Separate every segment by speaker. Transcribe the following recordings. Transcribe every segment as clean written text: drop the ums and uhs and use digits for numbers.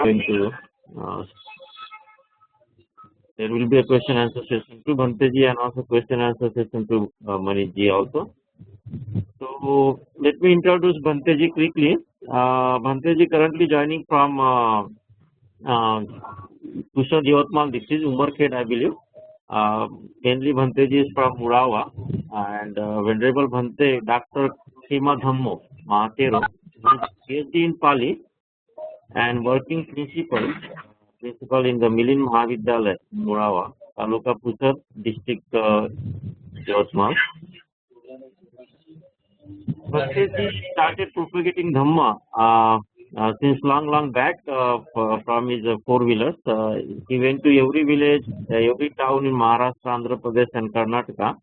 Speaker 1: going to, there will be a question answer session to Bhanteji and also question answer session to Manishji also. So let me introduce Bhanteji quickly. Bhanteji currently joining from Kushal Yavatmal. This is Umarkhed, I believe. Mainly Bhanteji is from Murawa, and Venerable Bhante Dr. Khema Dhammo Mahatero, PhD in Pali and working principal in the Milin Mahavidyalaya, Murawa, Taluka Pusar, district Yavatmal. Bhanteji started propagating Dhamma since long back from his four-wheelers. He went to every village, every town in Maharashtra, Andhra Pradesh and Karnataka.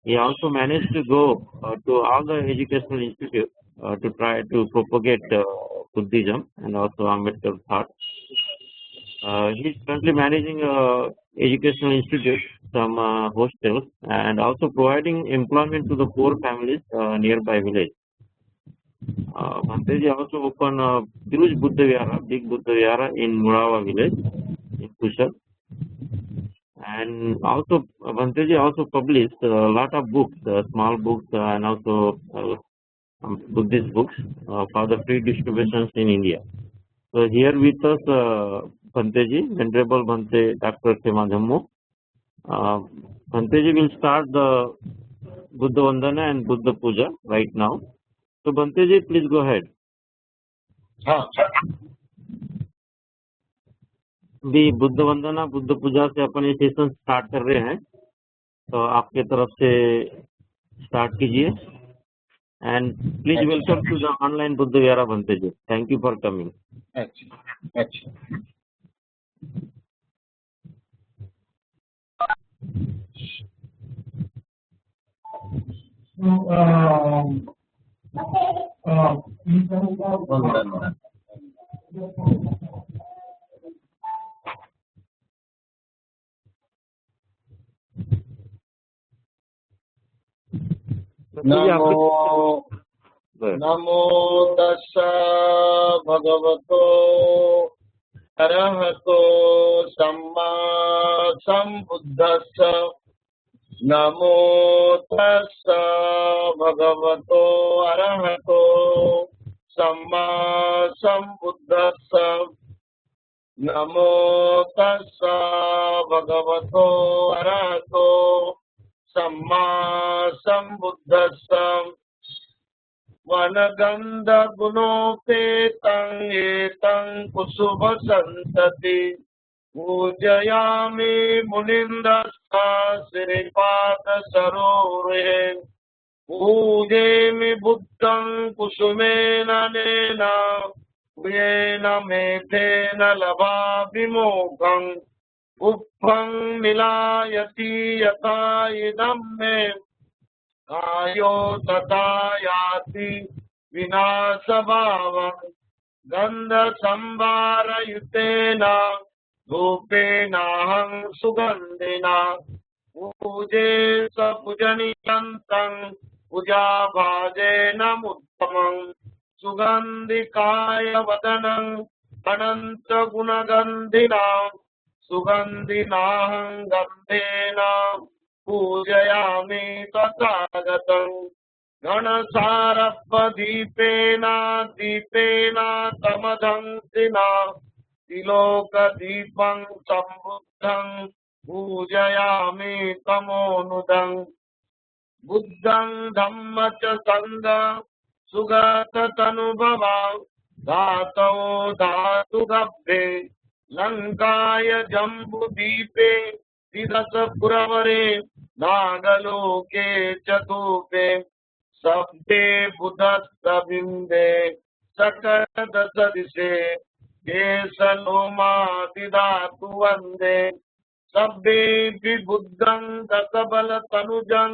Speaker 1: He also managed to go to all the educational institutes to try to propagate Buddhism and also Ambedkar thought. He is currently managing educational institutes, some hostels, and also providing employment to the poor families nearby village. Bhanteji also opened a huge Buddha Vihara, big Buddha Vihara in Murawa village in Kushal. And also Bhanteji also published a lot of books, small books and also Buddhist books for the free distributions in India. So here with us Bhanteji, Venerable Bhante Dr. Khema Dhammo. Bhanteji will start the Buddha Vandana and Buddha Puja right now. So Bhanteji, please go ahead. भी बुद्ध वंदना बुद्ध पूजा से अपन ये session start कर रहे हैं, तो आपके तरफ से स्टार्ट कीजिए and please welcome to the online Buddha Vihara Bhanteji. Thank you for coming.
Speaker 2: नमो तस्सा भगवतो अरहतो सम्मा सम्बुद्धस्सा. नमो तस्सा भगवतो अरहतो सम्मा सम्बुद्धस्सा. नमो तस्सा भगवतो अरहतो सम्मा सम्बुद्धस्सा. वनगंध गुणोपेतं एतं कुसुम संतति पूजयामि मुनिंद्रस्था श्रीपाद सरोरे. पूजेमि बुद्धं कुसुमेन नेन येन मेधेन लभामि मोक्षं. उप्फं मिलायति यथा इदं मे कायो तथा याति विनाशभावं. गन्धसंभारयुतेन धूपेनाहं सुगन्धिना पूजे स पूजनीयन्तं पूजाभाजेन उत्तमं. सुगन्धिकाय वदनं अनन्तगुणगन्धिना सुगन्धिनाहं गन्धेन पूजयामि तथागतं. गणसारप्पदीपेन दीपेन तमदंसिना तिलोकदीपं सम्बुद्धं पूजयामि तमोनुदं. बुद्धं धम्म च संग सुगततनुभवा धातौ धातुगभ्ये लंकाय जम्बुदीपे तिरसपुरवरे नागलोके चतुपे. शब्दे बुधस्तबिम्बे सकदसदिशे केशलोमादिधातु वन्दे. सब्बे विबुद्धं दशबलतनुजं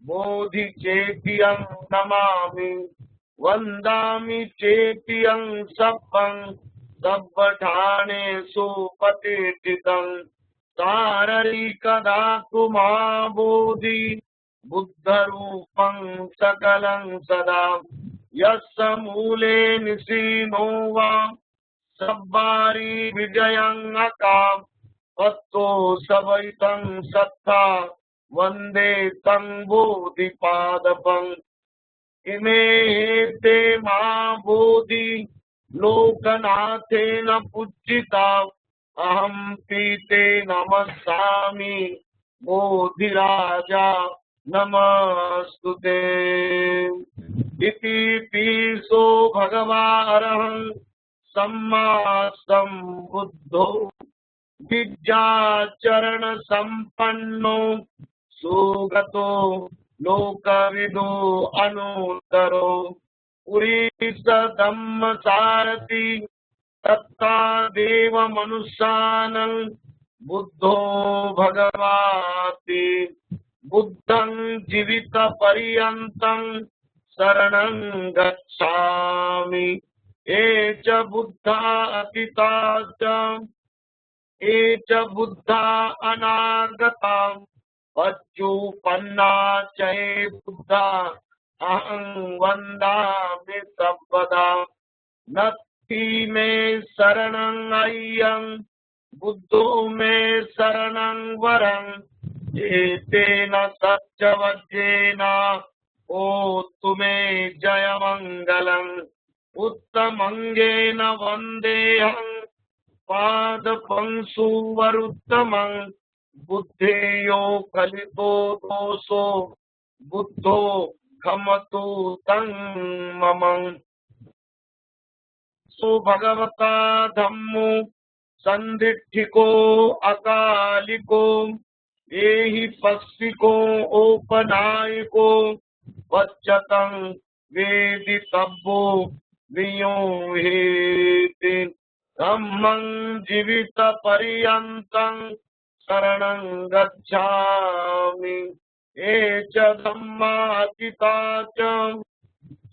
Speaker 2: बोधि चेतियं नमामि. वन्दामि चेतियं सब्बं सब्बठानेषु प्रतिष्ठितं. शारीरिकधातु महाबोधि बुद्धरूपं सकलं सदा यस्य मूले निसीनो वा सब्बारी विजयं अकाम तत्तो सवैतं सत्ता वंदे तं बोधिपादपम् इमे ते बोधि लोकनाथेन पूजिता अहं पीते नमस्सामि बोधिराजा नमस्तुते इति पीसो भगवारहं सम्मा सम्बुद्धो विद्याचरण संपन्नो सुगतो लोकविदो अनुत्तरो पुरीश धम्म सारथि तत्ता देव मनुष्यानं बुद्धो भगवाति बुद्धं जीवित पर्यन्तं शरणं गच्छामि ये च बुद्धा अतीता ये च बुद्धा अनागता पच्चुपन्ना च ये बुद्धा अहं वन्दामि सर्वदा नत्थि मे शरणं अय्यं बुद्धो मे शरणं वरं एतेन सत्यवज्रेण ओतु मे जयमङ्गलम् उत्तमङ्गेन वन्देऽहं पादपंसुवरुत्तमं बुद्धेयो कलितो दोषो बुद्धो खमतु तं मम सो भगवता धम्मो संदिठिको अकालिको एहि पस्सिको औपनायिको वच्चतं वेदितव्यो वियोहेति धम्मं जीवित पर्यन्तं शरणं गच्छामि ये च धम्मा अतीता च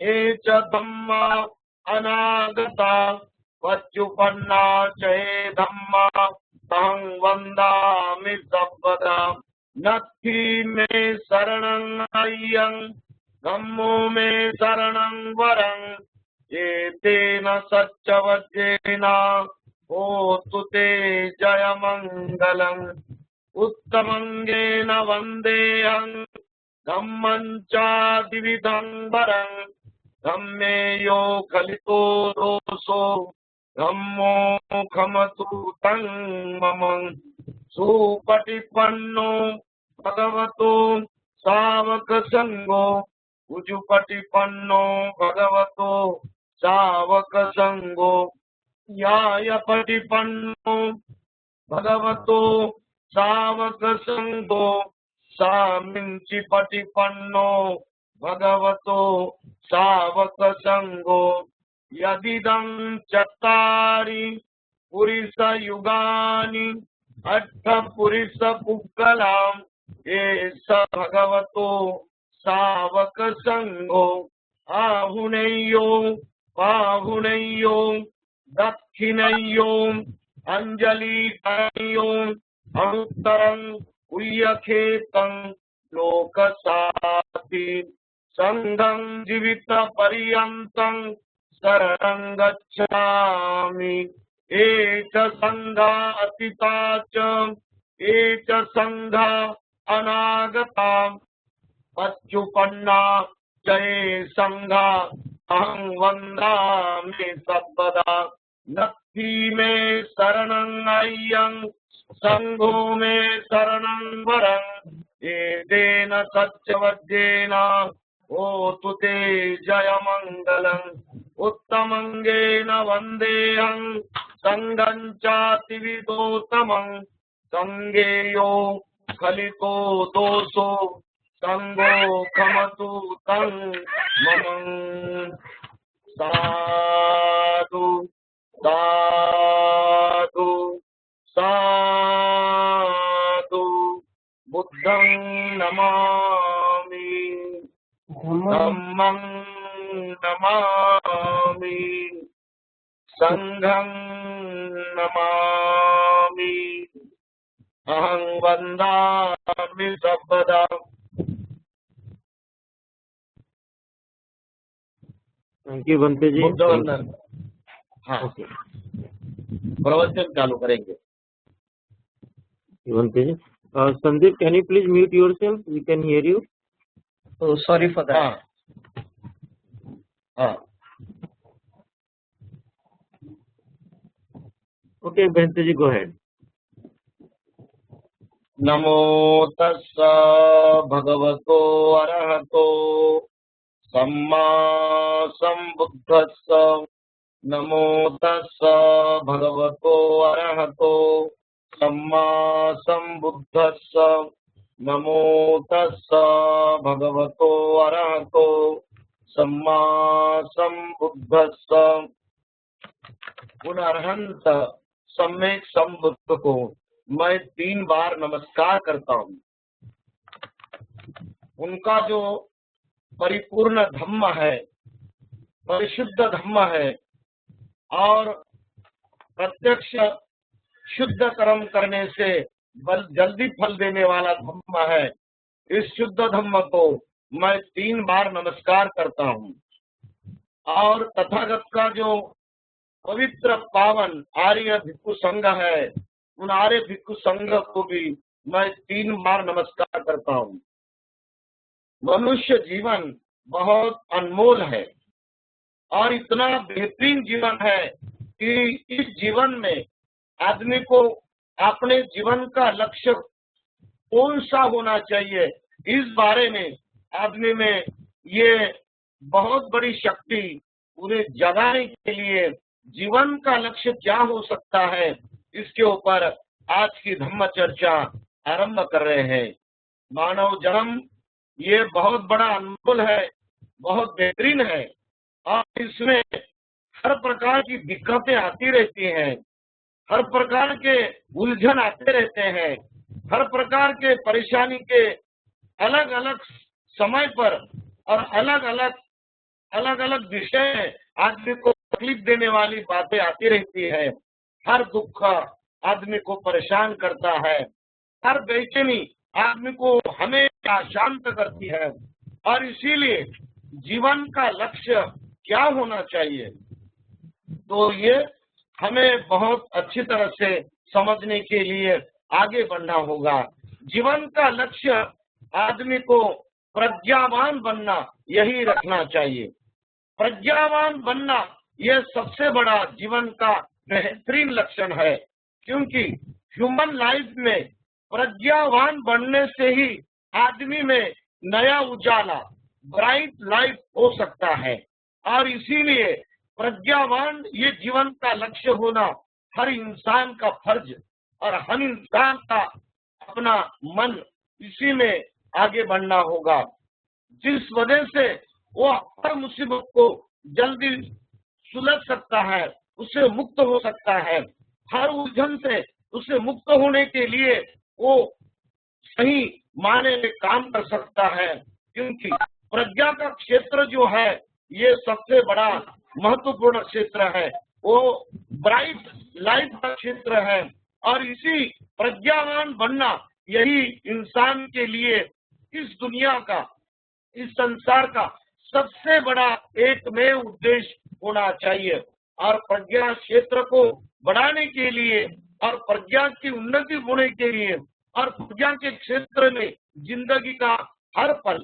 Speaker 2: ये च धम्मा अनागता पच्चुपन्ना च ये धम्मा तं वन्दामि सर्वदा नत्थि मे शरणं अय्यं धम्मो मे शरणं वरं एतेन सच्चवज्रेण ओतु ते जयमङ्गलम् उत्तमङ्गेन वन्देऽहं धम्मं चादिविधं वरं धम्मेयो खलितो दोषो धम्मो खमतु तं मम सुपटिपन्नो भगवतो सावकसङ्गो उजुपटिपन्नो भगवतो सावकसङ्गो यायपटिपन्नो भगवतो सावकसङ्गो सामिञ्चिपटिपन्नो भगवतो सावकसङ्गो यदिदं चत्वारि पुरुषयुगानि अष्टपुरुषपुक्कलां ये स भगवतो सावकसङ्गो आहुनेयो बाहुनेयो दक्षिणेयो अंजलिकरणयो अनुत्तरं उय्यखेतं लोकसाति संघं जीवित पर्यन्तं शरणं गच्छामि ये च संघा अतीता च ये च संघा अनागता पच्चुपन्ना च ये संघा अहं वन्दामि सर्वदा नत्थि मे शरणं अय्यं संघो मे शरणं वरं एतेन सत्यवज्रेण ओतु ते जयमङ्गलम् उत्तमङ्गेन वन्देऽहं संघं चातिविदोत्तमं संघेयो खलितो दोषो संघो खमतु तं मम साधु साधु साधु बुद्धं नमामि धम्मं नमामि संघं नमामि अहं वन्दामि सर्वदा
Speaker 1: थैंक यू बनते जी।
Speaker 2: बुद्ध वंदन। हाँ,
Speaker 1: ओके
Speaker 2: प्रवचन चालू करेंगे।
Speaker 1: Bhante ji. Sandeep, can you please mute yourself, we can hear you.
Speaker 3: Oh, sorry for that.
Speaker 2: हाँ हाँ,
Speaker 1: ओके बनते जी, गो अहेड।
Speaker 2: नमो तस्स भगवतो अरहतो सम्मा संबुद्धस्स। नमो तस्स भगवतो अरहतो सम्मा संबुद्धस्स। नमो तस्स भगवतो अरहतो सम्मा संबुद्धस्स। उन अरहंत सम्यक संबुद्ध को मैं 3 बार नमस्कार करता हूँ। उनका जो परिपूर्ण धम्म है, परिशुद्ध धम्म है और प्रत्यक्ष शुद्ध कर्म करने से जल्दी फल देने वाला धम्म है, इस शुद्ध धम्म को मैं 3 बार नमस्कार करता हूँ। और तथागत का जो पवित्र पावन आर्य भिक्षु संघ है, उन आर्य भिक्षु संघ को भी मैं 3 बार नमस्कार करता हूँ। मनुष्य जीवन बहुत अनमोल है और इतना बेहतरीन जीवन है कि इस जीवन में आदमी को अपने जीवन का लक्ष्य कौन सा होना चाहिए, इस बारे में आदमी में ये बहुत बड़ी शक्ति उन्हें जगाने के लिए जीवन का लक्ष्य क्या हो सकता है, इसके ऊपर आज की धम्म चर्चा आरंभ कर रहे हैं। मानव जन्म ये बहुत बड़ा अनमोल है, बहुत बेहतरीन है और इसमें हर प्रकार की दिक्कतें आती रहती हैं, हर प्रकार के उलझन आते रहते हैं, हर प्रकार के परेशानी के अलग अलग समय पर और अलग अलग विषय में आदमी को तकलीफ देने वाली बातें आती रहती है। हर दुख आदमी को परेशान करता है, हर बेचैनी आदमी को हमेशा शांत करती है और इसीलिए जीवन का लक्ष्य क्या होना चाहिए, तो ये हमें बहुत अच्छी तरह से समझने के लिए आगे बढ़ना होगा। जीवन का लक्ष्य आदमी को प्रज्ञावान बनना, यही रखना चाहिए। प्रज्ञावान बनना ये सबसे बड़ा जीवन का बेहतरीन लक्षण है, क्योंकि ह्यूमन लाइफ में प्रज्ञावान बनने से ही आदमी में नया उजाला, ब्राइट लाइफ हो सकता है। और इसीलिए प्रज्ञावान ये जीवन का लक्ष्य होना हर इंसान का फर्ज और हर इंसान का अपना मन, इसी में आगे बढ़ना होगा, जिस वजह से वो हर मुसीबत को जल्दी सुलझ सकता है, उससे मुक्त हो सकता है। हर उलझन से उससे मुक्त होने के लिए वो सही माने में काम कर सकता है, क्योंकि प्रज्ञा का क्षेत्र जो है ये सबसे बड़ा महत्वपूर्ण क्षेत्र है, वो ब्राइट लाइफ का क्षेत्र है। और इसी प्रज्ञावान बनना यही इंसान के लिए इस दुनिया का, इस संसार का सबसे बड़ा एकमेव उद्देश्य होना चाहिए। और प्रज्ञा क्षेत्र को बढ़ाने के लिए और प्रज्ञा की उन्नति होने के लिए और प्रज्ञा के क्षेत्र में जिंदगी का हर पल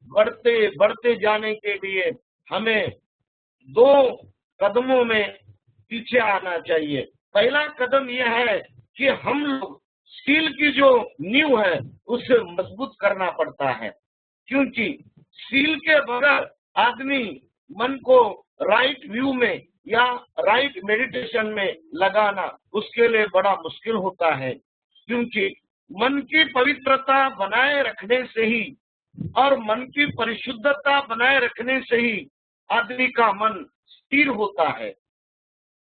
Speaker 2: बढ़ते बढ़ते जाने के लिए हमें 2 कदमों में पीछे आना चाहिए। पहला कदम यह है कि हम लोग स्किल की जो नींव है उसे मजबूत करना पड़ता है, क्योंकि स्किल के बगैर आदमी मन को राइट व्यू में या राइट मेडिटेशन में लगाना उसके लिए बड़ा मुश्किल होता है, क्योंकि मन की पवित्रता बनाए रखने से ही और मन की परिशुद्धता बनाए रखने से ही आदमी का मन स्थिर होता है।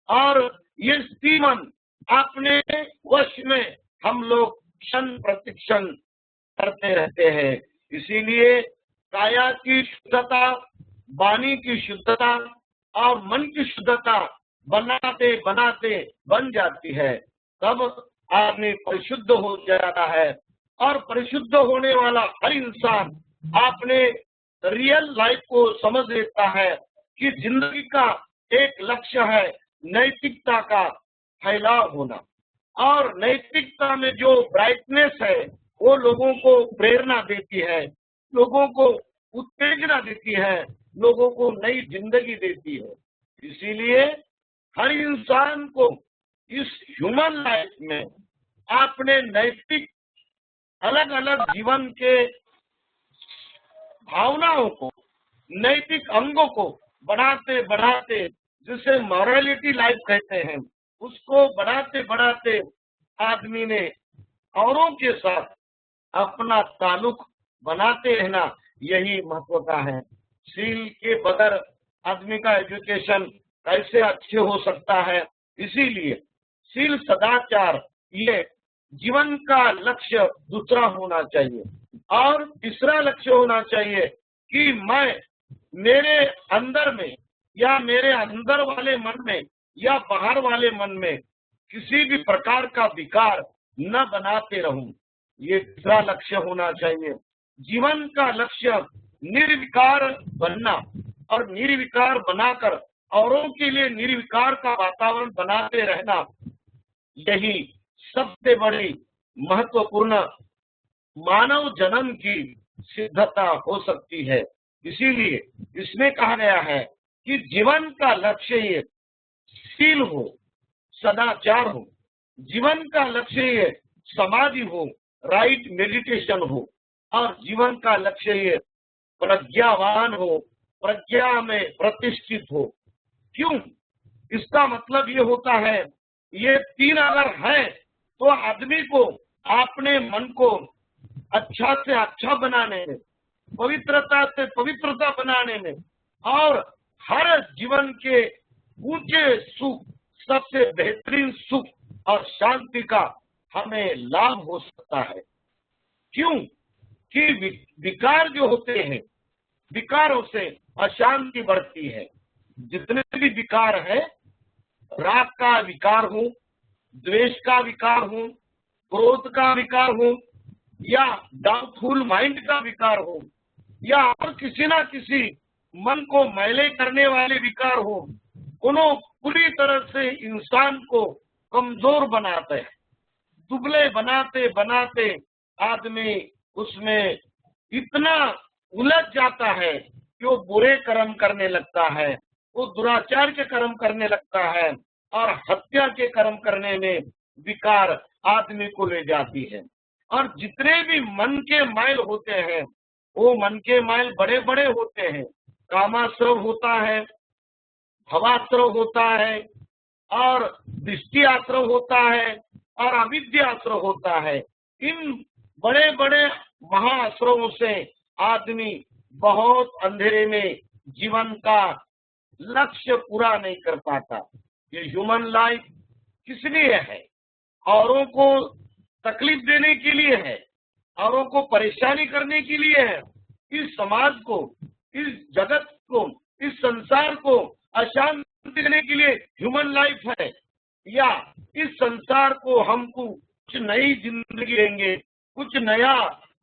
Speaker 2: और ये स्थिर मन अपने वश में हम लोग क्षण प्रतिक्षण करते रहते हैं। इसीलिए काया की शुद्धता, वाणी की शुद्धता और मन की शुद्धता बनाते बनाते बन जाती है, तब आदमी परिशुद्ध हो जाता है। और परिशुद्ध होने वाला हर इंसान अपने रियल लाइफ को समझ लेता है कि जिंदगी का एक लक्ष्य है नैतिकता का फैलाव होना, और नैतिकता में जो ब्राइटनेस है वो लोगों को प्रेरणा देती है, लोगों को उत्तेजना देती है, लोगों को नई जिंदगी देती है। इसीलिए हर इंसान को इस ह्यूमन लाइफ में अपने नैतिक अलग अलग जीवन के भावनाओं को, नैतिक अंगों को बढ़ाते बढ़ाते, जिसे मॉरलिटी लाइफ कहते हैं, उसको बढ़ाते बढ़ाते आदमी ने औरों के साथ अपना ताल्लुक बनाते रहना, यही महत्व का है। सील के बगैर आदमी का एजुकेशन कैसे अच्छे हो सकता है? इसीलिए सील सदाचार ये जीवन का लक्ष्य दूसरा होना चाहिए। और तीसरा लक्ष्य होना चाहिए कि मैं मेरे अंदर में या मेरे अंदर वाले मन में या बाहर वाले मन में किसी भी प्रकार का विकार न बनाते रहूं, ये तीसरा लक्ष्य होना चाहिए। जीवन का लक्ष्य निर्विकार बनना, और निर्विकार बनाकर औरों के लिए निर्विकार का वातावरण बनाते रहना, यही सबसे बड़ी महत्वपूर्ण मानव जन्म की सिद्धता हो सकती है। इसीलिए इसमें कहा गया है कि जीवन का लक्ष्य ये शील हो, सदाचार हो, जीवन का लक्ष्य ये समाधि हो, राइट मेडिटेशन हो, और जीवन का लक्ष्य ये प्रज्ञावान हो, प्रज्ञा में प्रतिष्ठित हो। क्यों? इसका मतलब ये होता है, ये तीन अगर है तो आदमी को अपने मन को अच्छा से अच्छा बनाने में, पवित्रता से पवित्रता बनाने में, और हर जीवन के ऊंचे सुख, सबसे बेहतरीन सुख और शांति का हमें लाभ हो सकता है। क्यों? कि विकार जो होते हैं, विकारों से अशांति बढ़ती है। जितने भी विकार है, राग का विकार हो, द्वेष का विकार हो, क्रोध का विकार हो, या डाउटफुल माइंड का विकार हो, या और किसी ना किसी मन को मैले करने वाले विकार हो, उन्होंने पूरी तरह से इंसान को कमजोर बनाते हैं। दुबले बनाते बनाते आदमी उसमें इतना उलझ जाता है कि वो बुरे कर्म करने लगता है, वो दुराचार के कर्म करने लगता है, और हत्या के कर्म करने में विकार आदमी को ले जाती है। और जितने भी मन के मैल होते हैं, वो मन के मैल बड़े बड़े होते हैं। कामाश्रव होता है, भवाश्रव होता है, और दृष्टि आश्रव होता है, और अविद्या आश्रव होता है। इन बड़े बड़े महाआश्रवों से आदमी बहुत अंधेरे में जीवन का लक्ष्य पूरा नहीं कर पाता। ये ह्यूमन लाइफ किस लिए है? औरों को तकलीफ देने के लिए है, औरों को परेशानी करने के लिए है। इस समाज को, इस जगत को, इस संसार को अशांति देने के लिए ह्यूमन लाइफ है, या इस संसार को हमको कुछ नई जिंदगी देंगे, कुछ नया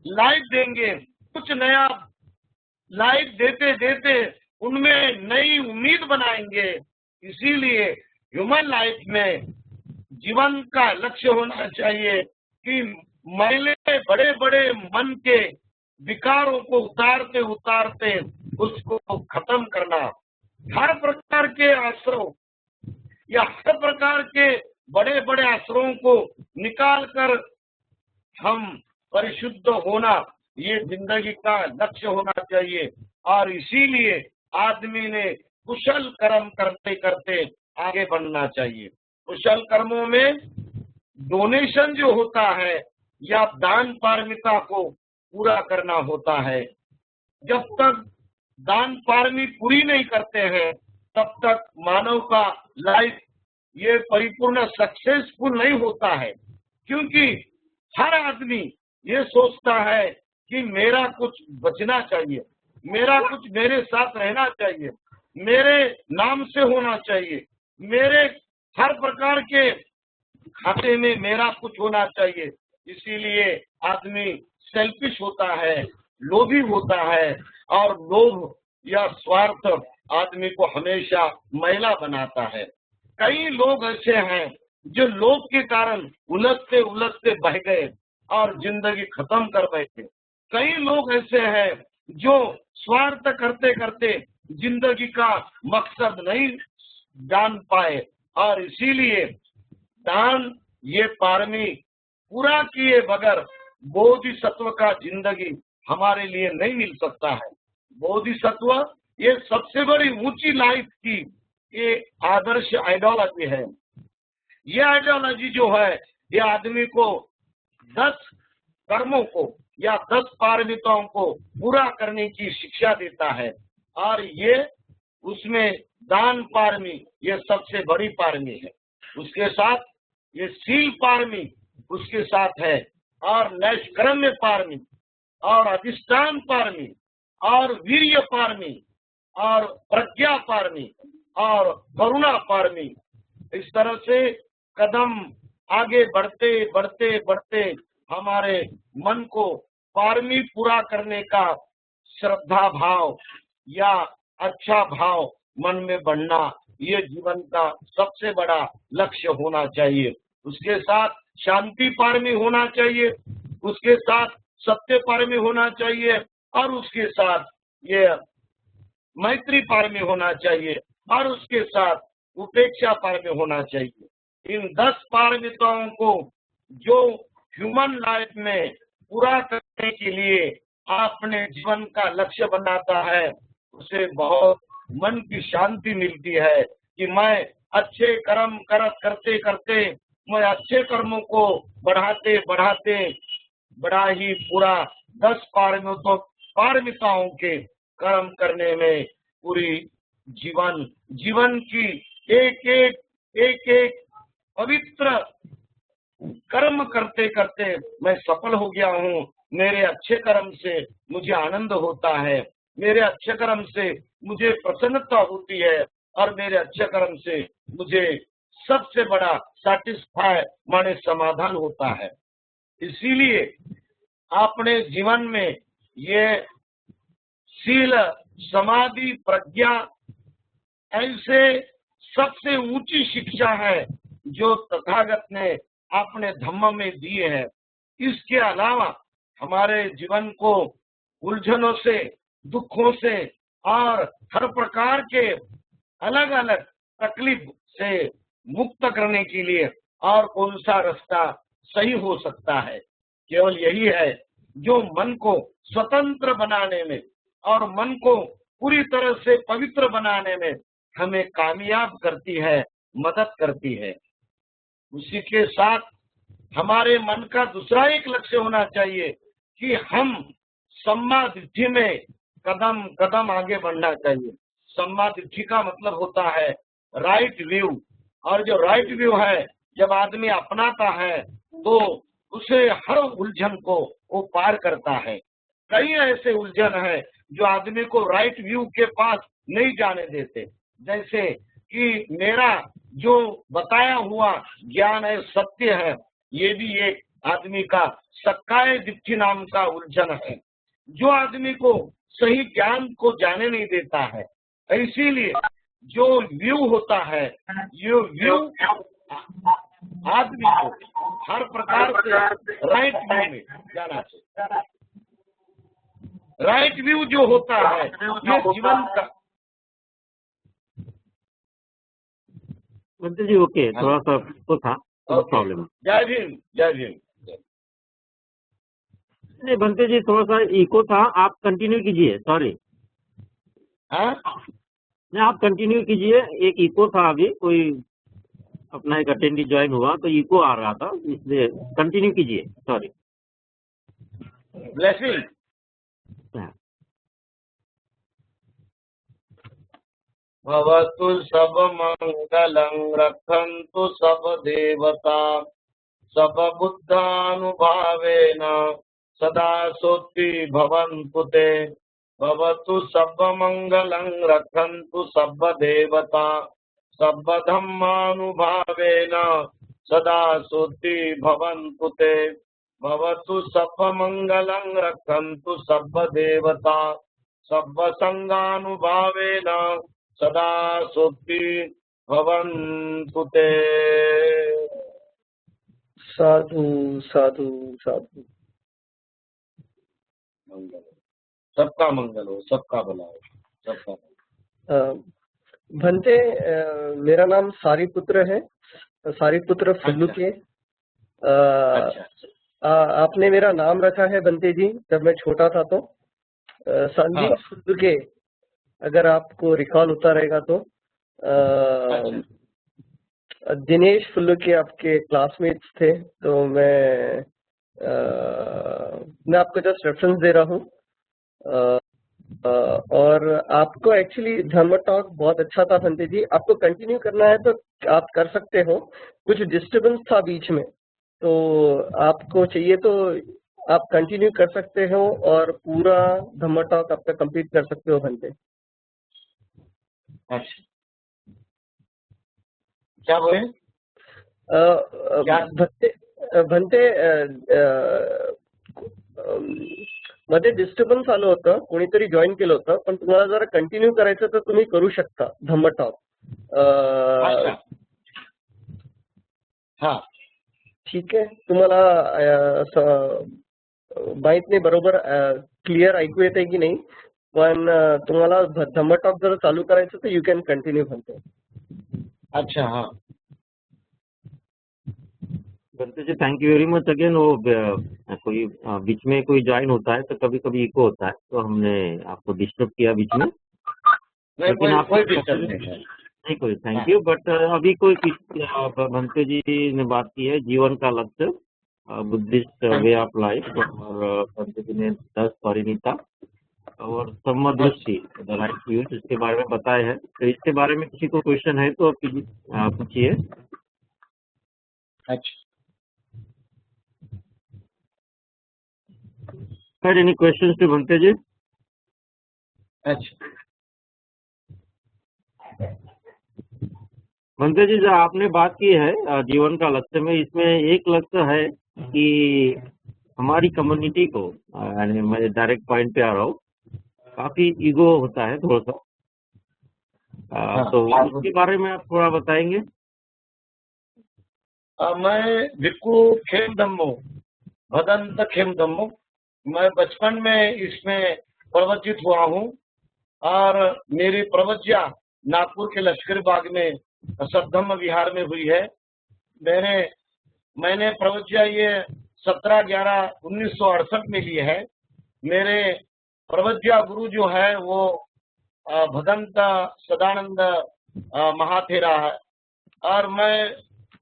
Speaker 2: लाइफ देंगे, कुछ नया लाइफ देते देते उनमें नई उम्मीद बनाएंगे। इसीलिए ह्यूमन लाइफ में जीवन का लक्ष्य होना चाहिए कि मैले बड़े बड़े मन के विकारों को उतारते उतारते उसको खत्म करना। हर प्रकार के आश्रव या हर प्रकार के बड़े बड़े आश्रवों को निकाल कर हम परिशुद्ध होना, ये जिंदगी का लक्ष्य होना चाहिए। और इसीलिए आदमी ने कुशल कर्म करते करते आगे बढ़ना चाहिए। कुशल कर्मों में डोनेशन जो होता है या दान पारमिता को पूरा करना होता है। जब तक दान पारमी पूरी नहीं करते हैं, तब तक मानव का लाइफ ये परिपूर्ण सक्सेसफुल नहीं होता है। क्योंकि हर आदमी ये सोचता है कि मेरा कुछ बचना चाहिए, मेरा कुछ मेरे साथ रहना चाहिए, मेरे नाम से होना चाहिए, मेरे हर प्रकार के खाते में मेरा कुछ होना चाहिए। इसीलिए आदमी सेल्फिश होता है, लोभी होता है, और लोभ या स्वार्थ आदमी को हमेशा मैला बनाता है। कई लोग ऐसे हैं जो लोभ के कारण उलझते उलझते बह गए और जिंदगी खत्म कर बैठे। कई लोग ऐसे हैं जो स्वार्थ करते करते जिंदगी का मकसद नहीं जान पाए और इसीलिए दान ये पारमी पूरा किए बगैर बोधिसत्व का जिंदगी हमारे लिए नहीं मिल सकता है। बोधिसत्व ये सबसे बड़ी ऊंची लाइफ की ये आदर्श आइडियोलॉजी है। ये आइडियोलॉजी जो है ये आदमी को 10 कर्मों को या 10 पारमिताओं को पूरा करने की शिक्षा देता है और ये उसमें दान पारमी ये सबसे बड़ी पारमी है। उसके साथ ये शील पारमी उसके साथ है और नैष्कर्म्य पारमी और अधिष्ठान पारमी और वीर्य पारमी और प्रज्ञा पारमी और करुणा पारमी। इस तरह से कदम आगे बढ़ते बढ़ते बढ़ते हमारे मन को पारमी पूरा करने का श्रद्धा भाव या अच्छा भाव मन में बढ़ना ये जीवन का सबसे बड़ा लक्ष्य होना चाहिए। उसके साथ शांति पारमी होना चाहिए, उसके साथ सत्य पारमी होना चाहिए और उसके साथ ये मैत्री पारमी होना चाहिए और उसके साथ उपेक्षा पारमी होना चाहिए। इन 10 पारमिताओं को जो ह्यूमन लाइफ में पूरा करने के लिए अपने जीवन का लक्ष्य बनाता है उसे बहुत मन की शांति मिलती है कि मैं अच्छे कर्म करते करते मैं अच्छे कर्मों को बढ़ाते बढ़ाते बड़ा ही पूरा 10 पारमिताओं के कर्म करने में पूरी जीवन की एक पवित्र कर्म करते करते मैं सफल हो गया हूँ। मेरे अच्छे कर्म से मुझे आनंद होता है, मेरे अच्छे कर्म से मुझे प्रसन्नता होती है और मेरे अच्छे कर्म से मुझे सबसे बड़ा सैटिस्फाई माने समाधान होता है। इसीलिए अपने जीवन में ये शील समाधि प्रज्ञा ऐसे सबसे ऊंची शिक्षा है जो तथागत ने अपने धम्म में दिए हैं। इसके अलावा हमारे जीवन को उलझनों से दुखों से और हर प्रकार के अलग अलग तकलीफ से मुक्त करने के लिए और कौन सा रास्ता सही हो सकता है। केवल यही है जो मन को स्वतंत्र बनाने में और मन को पूरी तरह से पवित्र बनाने में हमें कामयाब करती है, मदद करती है। उसी के साथ हमारे मन का दूसरा एक लक्ष्य होना चाहिए कि हम सम्मा दिट्ठी में कदम कदम आगे बढ़ना चाहिए। सम्मा दिट्ठी का मतलब होता है राइट व्यू, और जो राइट व्यू है जब आदमी अपनाता है तो उसे हर उलझन को वो पार करता है। कई ऐसे उलझन है जो आदमी को राइट व्यू के पास नहीं जाने देते, जैसे कि मेरा जो बताया हुआ ज्ञान है सत्य है, ये भी एक आदमी का सक्काय दिट्ठी नाम का उलझन है जो आदमी को सही ज्ञान को जाने नहीं देता है। इसीलिए जो व्यू होता है ये व्यू आदमी को हर प्रकार से राइट व्यू में जाना चाहिए। राइट व्यू जो होता है ये जीवन का
Speaker 1: बंते जी ओके, थोड़ा सा तो था प्रॉब्लम।
Speaker 2: जय भीम जय भीम।
Speaker 1: नहीं बंते जी थोड़ा सा इको था, आप कंटिन्यू कीजिए। सॉरी नहीं आप कंटिन्यू कीजिए। एक इको था, अभी कोई अपना एक अटेंडी ज्वाइन हुआ तो इको आ रहा था, इसलिए कंटिन्यू कीजिए। सॉरी।
Speaker 2: ब्लेसिंग। भवतु सब मंगलं रक्षन्तु सब देवता सब बुद्धानुभावेन सदा सोत्ति भवन्तु ते। भवतु सब मंगलं रक्षन्तु सब देवता सब धम्मानुभावेन सदा सोत्ति भवन्तु ते। भवतु सब मंगलं रक्षन्तु सब देवता सब संगानुभावेन सदा सोक्ति भवन्तु ते।
Speaker 3: साधु साधु साधु।
Speaker 2: मंगल, सबका मंगल हो, सबका भला हो, सबका भला।
Speaker 3: भंते, मेरा नाम सारीपुत्र है, सारीपुत्र फुल्लू
Speaker 2: अच्छा
Speaker 3: के।
Speaker 2: अच्छा।
Speaker 3: आपने मेरा नाम रखा है बंते जी जब मैं छोटा था तो संदीप
Speaker 2: हाँ
Speaker 3: फुल्लू के, अगर आपको रिकॉल होता रहेगा तो।
Speaker 2: अच्छा
Speaker 3: दिनेश फुल्लू के आपके क्लासमेट्स थे, तो मैं आपको जस्ट रेफरेंस दे रहा हूँ। और आपको एक्चुअली धर्म टॉक बहुत अच्छा था बंते जी, आपको कंटिन्यू करना है तो आप कर सकते हो। कुछ डिस्टरबेंस था बीच में, तो आपको चाहिए तो आप कंटिन्यू कर सकते हो और पूरा धम्म टॉक आपका कंप्लीट कर सकते हो बंते।
Speaker 2: अच्छा, क्या बोले?
Speaker 3: भंते मध्ये डिस्टर्बन्स आलं होतं, कोणीतरी जॉईन केलं होतं, पण तुम्हाला जरा कंटिन्यू करायचं तर तुम्ही करू शकता धम्म टॉक।
Speaker 2: अच्छा हाँ
Speaker 3: ठीक आहे, तुम्हाला माहित नाही बरोबर क्लिअर ऐकू येते की नाही, पण तुम्हाला धम्म टॉक जर चालू करायचं तर यू कॅन कंटिन्यू भंते।
Speaker 2: अच्छा हाँ
Speaker 1: Bhante ji, thank you very much again. वो कोई बीच में कोई ज्वाइन होता है तो कभी कभी इको होता है, तो हमने आपको डिस्टर्ब किया बीच में,
Speaker 2: नहीं,
Speaker 1: लेकिन आप
Speaker 2: कोई दिक्कत नहीं है।
Speaker 1: नहीं कोई थैंक यू। बट अभी कोई बनते जी ने बात की है जीवन का लक्ष्य, बुद्धिस्ट वे ऑफ लाइफ, और बनते जी ने 10 परिणीता और समदृष्टि द राइट व्यूज इसके बारे में बताए हैं। तो इसके बारे में किसी को क्वेश्चन है तो पूछिए।
Speaker 2: अच्छा
Speaker 1: सर, एनी क्वेश्चन टू बनते जी?
Speaker 2: अच्छा
Speaker 1: बनते जी, जो आपने बात की है जीवन का लक्ष्य में, इसमें एक लक्ष्य है कि हमारी कम्युनिटी को, यानी मैं डायरेक्ट पॉइंट पे आ रहा हूँ, काफी ईगो होता है थोड़ा सा, तो इसके बारे में आप थोड़ा बताएंगे?
Speaker 2: मैं भिक्खु खेम धम्मो, भदंत खेम धम्मो, मैं बचपन में इसमें प्रवचित हुआ हूँ और मेरी प्रवज्ञा नागपुर के लश्करी बाग में सद्धम्म विहार में हुई है। मैंने प्रवज्ञा ये 17/11/1968 में ली है। मेरे प्रवज्ञा गुरु जो है वो भगंत सदानंद महाथेरा है, और मैं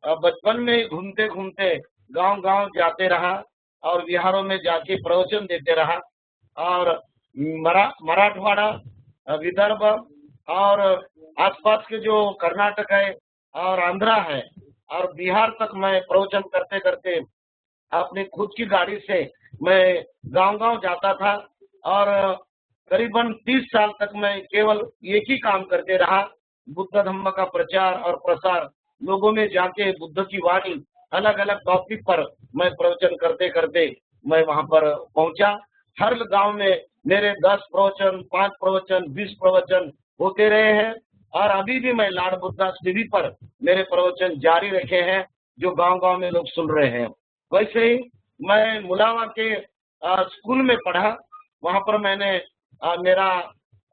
Speaker 2: बचपन में ही घूमते घूमते गांव-गांव जाते रहा और विहारों में जाके प्रवचन देते रहा, और मराठवाड़ा, विदर्भ और आसपास के जो कर्नाटक है और आंध्रा है और बिहार तक मैं प्रवचन करते करते अपनी खुद की गाड़ी से मैं गांव-गांव जाता था, और करीबन 30 साल तक मैं केवल एक ही काम करते रहा, बुद्ध धम्म का प्रचार और प्रसार। लोगों में जाके बुद्ध की वाणी अलग अलग टॉपिक पर मैं प्रवचन करते करते मैं वहां पर पहुंचा। हर गांव में मेरे 10 प्रवचन, 5 प्रवचन, 20 प्रवचन होते रहे हैं, और अभी भी मैं लाड बुद्धा टीवी पर मेरे प्रवचन जारी रखे हैं, जो गांव-गांव में लोग सुन रहे हैं। वैसे ही मैं मुलावा के स्कूल में पढ़ा, वहां पर मैंने मेरा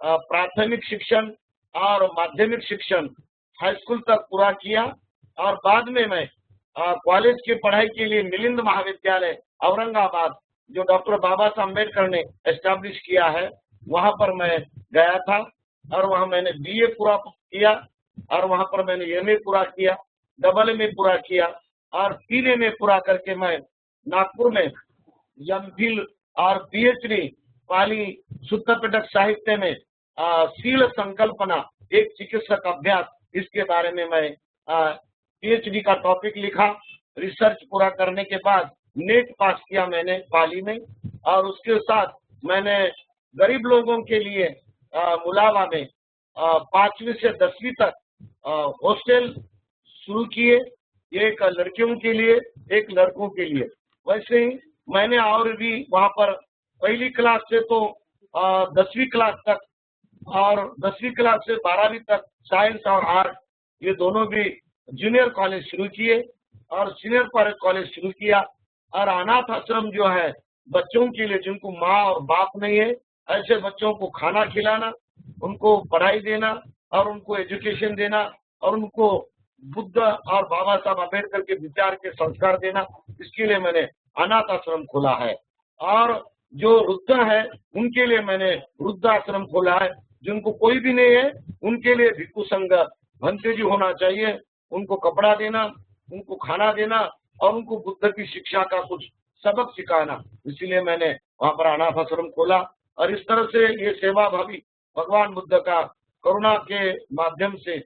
Speaker 2: प्राथमिक शिक्षण और माध्यमिक शिक्षण हाई स्कूल तक पूरा किया, और बाद में मैं कॉलेज की पढ़ाई के लिए मिलिंद महाविद्यालय औरंगाबाद, जो डॉक्टर बाबा साहब अम्बेडकर ने एस्टैब्लिश किया है, वहां पर मैं गया था, और वहां मैंने बीए पूरा किया, और वहां पर मैंने एमए पूरा किया, डबल एमए पूरा किया, और 3 एमए पूरा करके मैं नागपुर में एमफिल और पीएचडी पाली शुद्ध पिटक साहित्य में शील संकल्पना एक चिकित्सक अभ्यास, इसके बारे में मैं पीएचडी का टॉपिक लिखा। रिसर्च पूरा करने के बाद नेट पास किया मैंने पाली में, और उसके साथ मैंने गरीब लोगों के लिए मुलावा में 5वीं से 10वीं तक हॉस्टल शुरू किए, एक लड़कियों के लिए, एक लड़कों के लिए। वैसे ही मैंने और भी वहां पर पहली क्लास से तो 10वीं क्लास तक और 10वीं क्लास से 12वीं तक साइंस और आर्ट ये दोनों भी जूनियर कॉलेज शुरू किए और सीनियर कॉलेज शुरू किया। और अनाथ आश्रम जो है बच्चों के लिए जिनको माँ और बाप नहीं है, ऐसे बच्चों को खाना खिलाना, उनको पढ़ाई देना और उनको एजुकेशन देना और उनको बुद्ध और बाबा साहब अम्बेडकर के विचार के संस्कार देना, इसके लिए मैंने अनाथ आश्रम खोला है। और जो वृद्ध है उनके लिए मैंने वृद्धाश्रम खोला है। जिनको कोई भी नहीं है उनके लिए भिक्षु संघ भंते जी होना चाहिए, उनको कपड़ा देना, उनको खाना देना और उनको बुद्ध की शिक्षा का कुछ सबक सिखाना, इसीलिए मैंने वहाँ पर अनाथ आश्रम खोला। और इस तरह से ये सेवा भावी भगवान बुद्ध का करुणा के माध्यम से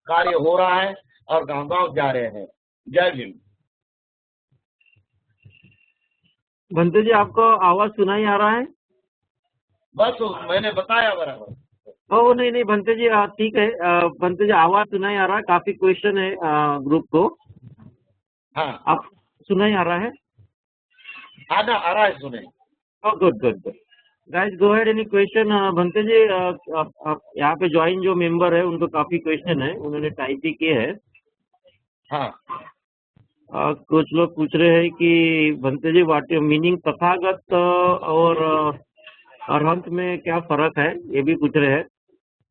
Speaker 2: कार्य हो रहा है और गांव-गांव जा रहे हैं। जय भीम।
Speaker 1: भंते जी आपको आवाज सुनाई आ रहा है?
Speaker 2: बस मैंने बताया बराबर।
Speaker 1: ओ नहीं भंते जी ठीक है। भंते जी आवाज सुनाई आ रहा है, काफी क्वेश्चन है ग्रुप को।
Speaker 2: हाँ
Speaker 1: आप सुनाई आ रहा है?
Speaker 2: आना आ रहा है, सुने।
Speaker 1: Good guys go ahead, any question? Bhante ji आप यहाँ पे ज्वाइन जो मेंबर है उनको काफी क्वेश्चन है, उन्होंने टाइप भी किए हैं।
Speaker 2: हाँ
Speaker 1: कुछ लोग पूछ रहे हैं कि भंते जी व्हाट मीनिंग तथागत और अरहंत में क्या फर्क है, ये भी पूछ रहे हैं।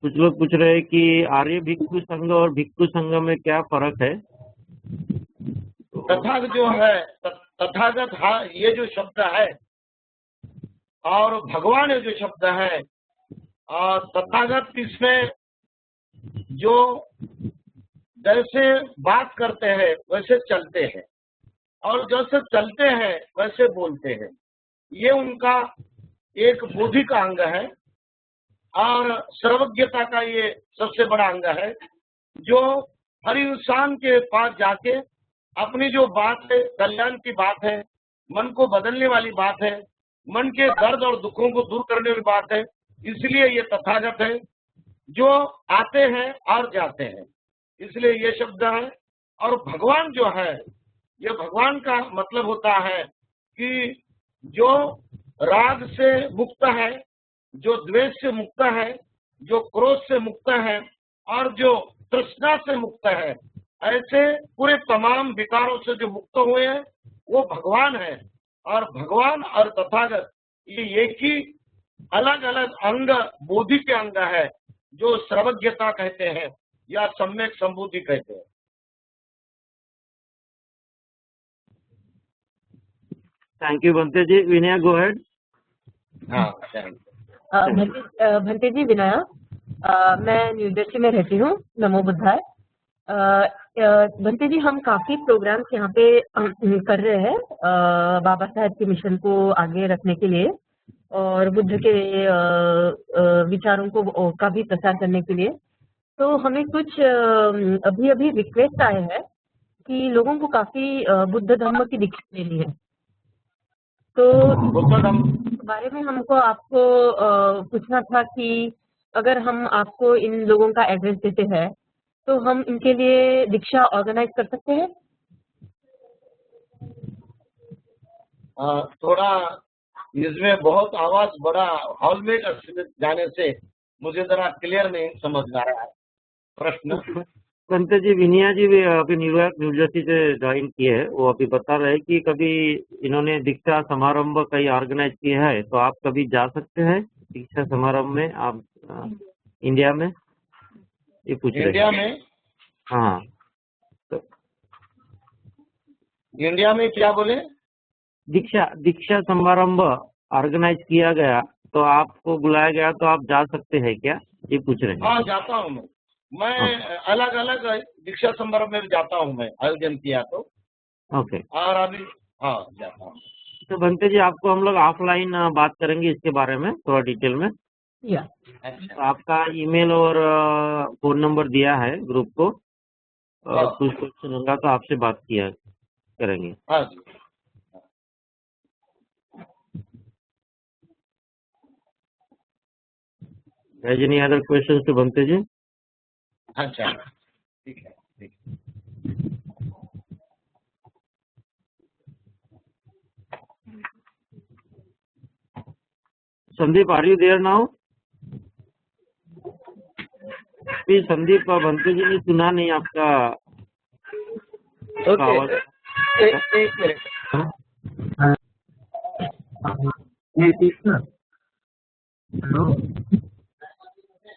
Speaker 1: कुछ लोग पूछ रहे हैं कि आर्य भिक्षु संघ और भिक्षु संघ में क्या फर्क है।
Speaker 2: तथागत जो है तथागत, हाँ ये जो शब्द है और भगवान ये जो शब्द है, और तथागत इसमें जो जैसे बात करते हैं वैसे चलते हैं और जैसे चलते हैं वैसे बोलते हैं, ये उनका एक बुद्धि का अंग है और सर्वज्ञता का ये सबसे बड़ा अंग है, जो हर इंसान के पास जाके अपनी जो बात है, कल्याण की बात है, मन को बदलने वाली बात है, मन के दर्द और दुखों को दूर करने वाली बात है, इसलिए ये तथागत है जो आते हैं और जाते हैं, इसलिए ये शब्द है। और भगवान जो है, ये भगवान का मतलब होता है कि जो राग से मुक्त है, जो द्वेष से मुक्त है, जो क्रोध से मुक्त है और जो तृष्णा से मुक्त है, ऐसे पूरे तमाम विकारों से जो मुक्त हुए हैं वो भगवान है। और भगवान और तथागत ये एक ही अलग अलग अंग, बोधि के अंग है, जो सर्वज्ञता कहते हैं या सम्यक संबुद्धि कहते हैं।
Speaker 1: थैंक यू भंते जी। Vinaya go ahead.
Speaker 2: हाँ
Speaker 4: भंते जी विनया, मैं न्यू जर्सी में रहती हूँ। नमो बुद्धाय। भंते जी हम काफी प्रोग्राम्स यहाँ पे कर रहे हैं बाबा साहेब के मिशन को आगे रखने के लिए और बुद्ध के विचारों को का भी प्रसार करने के लिए। तो हमें कुछ अभी अभी रिक्वेस्ट आए हैं कि लोगों को काफी बुद्ध धर्म की दीक्षा लेनी है, तो बारे में हमको आपको पूछना था कि अगर हम आपको इन लोगों का एड्रेस देते हैं तो हम इनके लिए दीक्षा ऑर्गेनाइज कर सकते हैं?
Speaker 2: थोड़ा इसमें बहुत आवाज बड़ा हॉल में जाने से मुझे जरा क्लियर नहीं समझ आ रहा है प्रश्न।
Speaker 1: भंते जी विनया जी भी अभी न्यूयॉर्क न्यू जर्सी से ज्वाइन किए हैं, वो अभी बता रहे हैं कि कभी इन्होंने दीक्षा समारंभ कहीं ऑर्गेनाइज किया है, तो आप कभी जा सकते हैं दीक्षा समारंभ में, आप इंडिया में, ये पूछ रहे हैं।
Speaker 2: इंडिया में?
Speaker 1: हाँ तो
Speaker 2: इंडिया में क्या बोले?
Speaker 1: दीक्षा समारंभ ऑर्गेनाइज किया गया तो आपको बुलाया गया, तो आप जा सकते हैं क्या, ये पूछ रहे हैं।
Speaker 2: हाँ जाता हूँ मैं अलग अलग दीक्षा समारोह में जाता हूँ, मैं आयोजन किया तो।
Speaker 1: ओके।
Speaker 2: और अभी हाँ जाता हूँ।
Speaker 1: तो भंते जी आपको हम लोग ऑफलाइन बात करेंगे इसके बारे में थोड़ा डिटेल में।
Speaker 4: या
Speaker 1: तो आपका ईमेल और फोन नंबर दिया है ग्रुप को, कुछ क्वेश्चन होगा तो आपसे बात किया करेंगे।
Speaker 2: हाँ जी।
Speaker 1: Any other question to Bhante ji?
Speaker 2: अच्छा ठीक है, ठीक है।
Speaker 1: Sandeep, are you there now? अभी संदीप बंते जी ने सुना नहीं आपका
Speaker 3: ओके,
Speaker 1: आवाज।
Speaker 3: एक मिनट।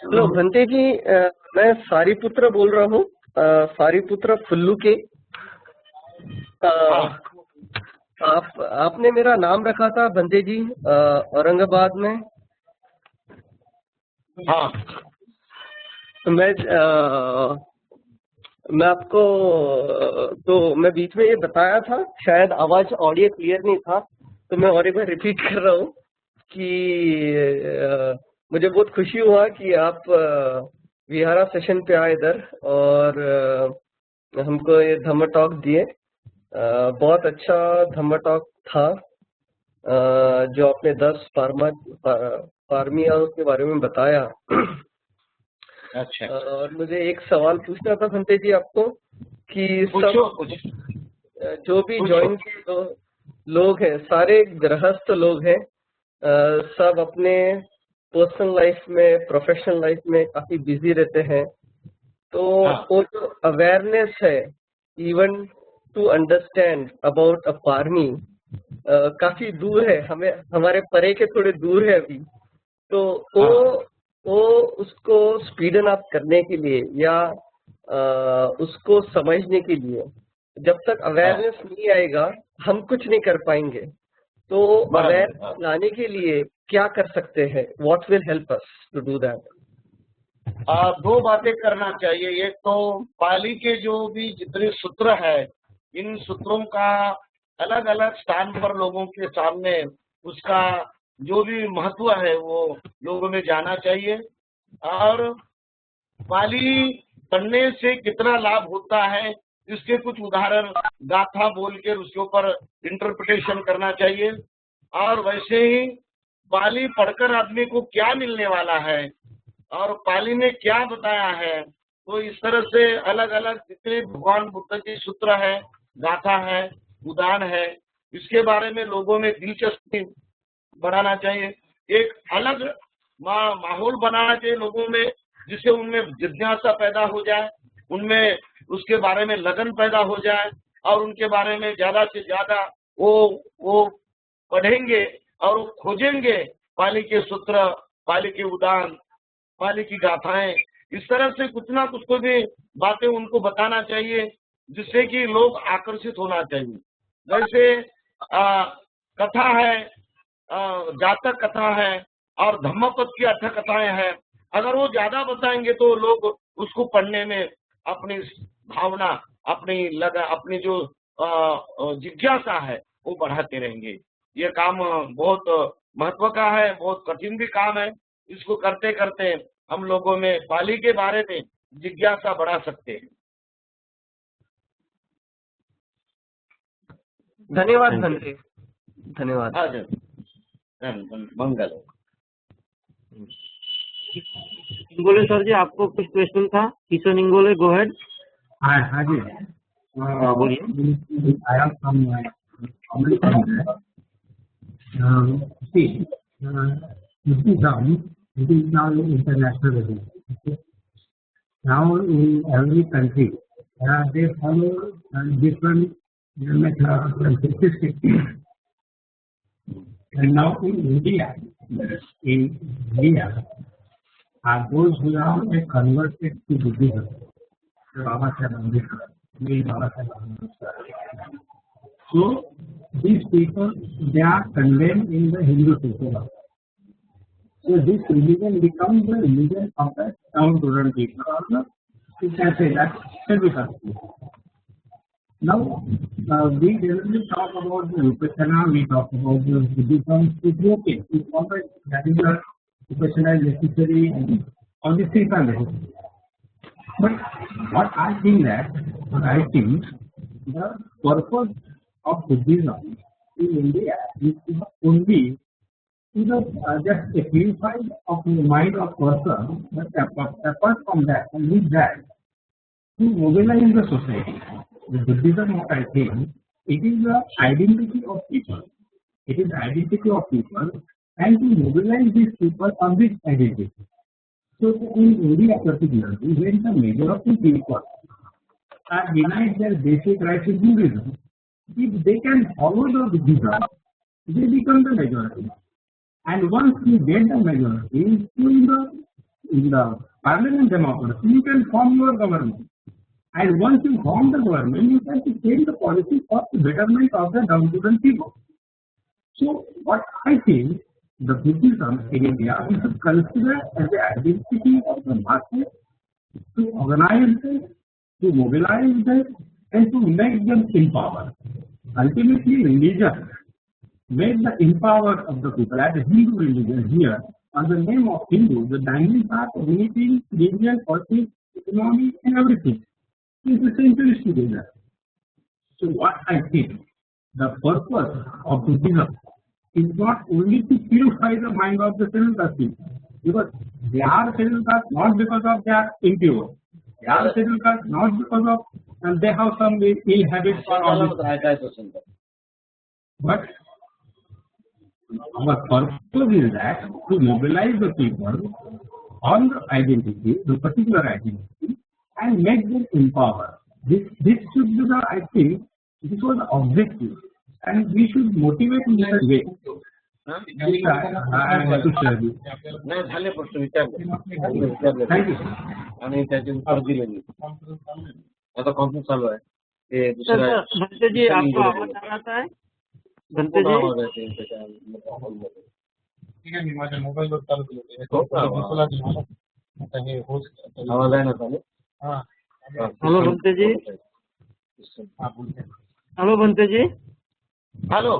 Speaker 3: हेलो भंते जी, मैं सारीपुत्र बोल रहा हूँ, सारीपुत्र फुल्लू के। आपने मेरा नाम रखा था भंते जी औरंगाबाद में।
Speaker 2: हाँ,
Speaker 3: तो मैं आपको तो मैं बीच में ये बताया था, शायद आवाज ऑडियो क्लियर नहीं था, तो मैं और एक बार रिपीट कर रहा हूँ कि मुझे बहुत खुशी हुआ कि आप विहारा सेशन पे आए इधर और हमको ये धम्म टॉक दिए। बहुत अच्छा धम्म टॉक था। जो आपने 10 पारमियाओं के बारे में बताया।
Speaker 2: अच्छा,
Speaker 3: और मुझे एक सवाल पूछना था भंते जी आपको कि
Speaker 2: पूछो
Speaker 3: सब
Speaker 2: कुछ।
Speaker 3: जो भी
Speaker 2: पूछो।
Speaker 3: ज्वाइन के लोग हैं, सारे गृहस्थ लोग हैं, सब अपने पर्सनल लाइफ में, प्रोफेशनल लाइफ में काफी बिजी रहते हैं। तो
Speaker 2: हाँ।
Speaker 3: वो जो अवेयरनेस है, even to understand about a parami, काफी दूर है, हमें हमारे परे के थोड़े दूर है अभी। तो वो उसको स्पीडन अप करने के लिए या उसको समझने के लिए, जब तक अवेयरनेस नहीं आएगा हम कुछ नहीं कर पाएंगे। तो अवेयरनेस लाने के लिए क्या कर सकते हैं? What will help us to do that?
Speaker 2: दो बातें करना चाहिए। एक तो पाली के जो भी जितने सूत्र है, इन सूत्रों का अलग अलग स्थान पर लोगों के सामने उसका जो भी महत्व है वो लोगों में जाना चाहिए। और पाली पढ़ने से कितना लाभ होता है इसके कुछ उदाहरण गाथा बोल के उसके ऊपर इंटरप्रिटेशन करना चाहिए। और वैसे ही पाली पढ़कर आदमी को क्या मिलने वाला है और पाली में क्या बताया है, तो इस तरह से अलग अलग जितने भगवान बुद्ध के सूत्र है, गाथा है, उदान है, इसके बारे में लोगों में दिलचस्पी बढ़ाना चाहिए। एक अलग माहौल बनाना चाहिए लोगों में, जिससे उनमें जिज्ञासा पैदा हो जाए, उनमें उसके बारे में लगन पैदा हो जाए और उनके बारे में ज्यादा से ज्यादा वो पढ़ेंगे और वो खोजेंगे पाली के सूत्र, पाली के उदान, पाली की गाथाएं। इस तरह से कुछ ना कुछ को भी बातें उनको बताना चाहिए जिससे कि लोग आकर्षित होना चाहिए। जैसे कथा है, जातक कथा है और धम्मपद की अर्थ कथाएं हैं। अगर वो ज्यादा बताएंगे तो लोग उसको पढ़ने में अपनी भावना, अपनी जो जिज्ञासा है वो बढ़ाते रहेंगे। ये काम बहुत महत्व का है, बहुत कठिन भी काम है। इसको करते करते हम लोगों में पाली के बारे में जिज्ञासा बढ़ा सकते हैं।
Speaker 3: धन्यवाद भंते, धन्यवाद।
Speaker 2: मंगल।
Speaker 1: इंगोले सर जी, आपको कुछ क्वेश्चन था? किशन इंगोले, गो हेड।
Speaker 5: हाँ जी,
Speaker 1: बोलिए।
Speaker 5: I am from see, Buddhism, it is now international religion. Okay? Now in every country, they follow different methods and statistics. And now in India, those who are converted to Buddhism, Baba Sahib Ambedkar. So these people, they are condemned in the Hindu system. So this religion becomes the religion of the down-to-earth people. You can say that everybody. Now we generally talk about the Vipassana, we talk about the Buddhism. It's okay. It's alright. That is the Vipassana is necessary and all these things are necessary. But what I think the purpose of Buddhism in India is only to just purify of the mind of person, but apart from that, and with that, to mobilize the society. The Buddhism, what I think, it is the identity of people. It is the identity of people, and to mobilize these people on this identity. So in India particularly, when the majority people are denied their basic rights in Hinduism, if they can follow the Buddhism, they become the majority. And once you get the majority, in the parliament democracy, you can form your government. And once you form the government, you can change the policy for the betterment of the down-to-earth people. So what I think, the Buddhism in India, we should consider as the identity of the masses, to organize them, to mobilize them, and to make them empowered. Ultimately, religion made the empower of the people. As a Hindu religion here, on the name of Hindu, the diamonds are unity, religion, politics, economy, and everything. It's the centuries together. So what I think, the purpose of Buddhism is not only to purify the mind of the scheduled caste people, because they are scheduled caste not because of they are impure. They are scheduled caste not because of and they have some ill habits or all this. But our purpose is that to mobilize the people on the identity, the particular identity, and make them empowered. This should be the, I think, this was the objective, and we should motivate in that way. I want to share this.
Speaker 2: नाही झाले प्रश्न विचारले.
Speaker 5: Thank you.
Speaker 2: आणि त्याचे उत्तर दिले मी. आता conference चालू आहे. ते
Speaker 1: सर
Speaker 2: दुसरा
Speaker 1: भंते जी आपको आवाज आ रहा है? भंते जी
Speaker 5: ठीक आहे, मी माझ्या मोबाईलवर चालू केलं.
Speaker 2: आवाज आहे ना चालू.
Speaker 1: हेलो भंते जी. हेलो भंते जी.
Speaker 2: हेलो.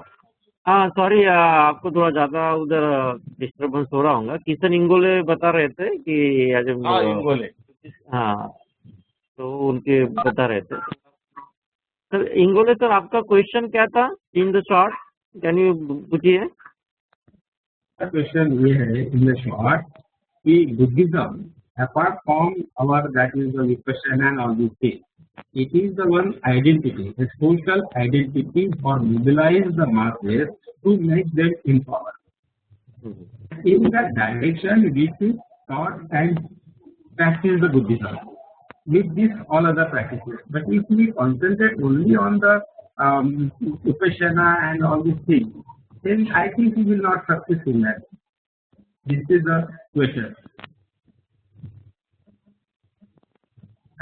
Speaker 1: हाँ सॉरी, आपको थोड़ा ज्यादा उधर डिस्टरबेंस हो रहा होगा. किशन इंगोले बता रहे थे कि आज
Speaker 2: इंगोले.
Speaker 1: हाँ, तो उनके बता रहे थे. सर इंगोले सर, आपका क्वेश्चन क्या था in the short? Can you पूछिए.
Speaker 5: क्वेश्चन ये है इन द शॉर्ट कि Buddhism apart from our that is the Vipassana and all these things, it is the one identity, a social identity for mobilize the masses to make them empowered. In that direction, we should thought and practice the Buddhism with this all other practices. But if we concentrate only on the Vipassana and all these things, then I think we will not succeed in that. This is the question.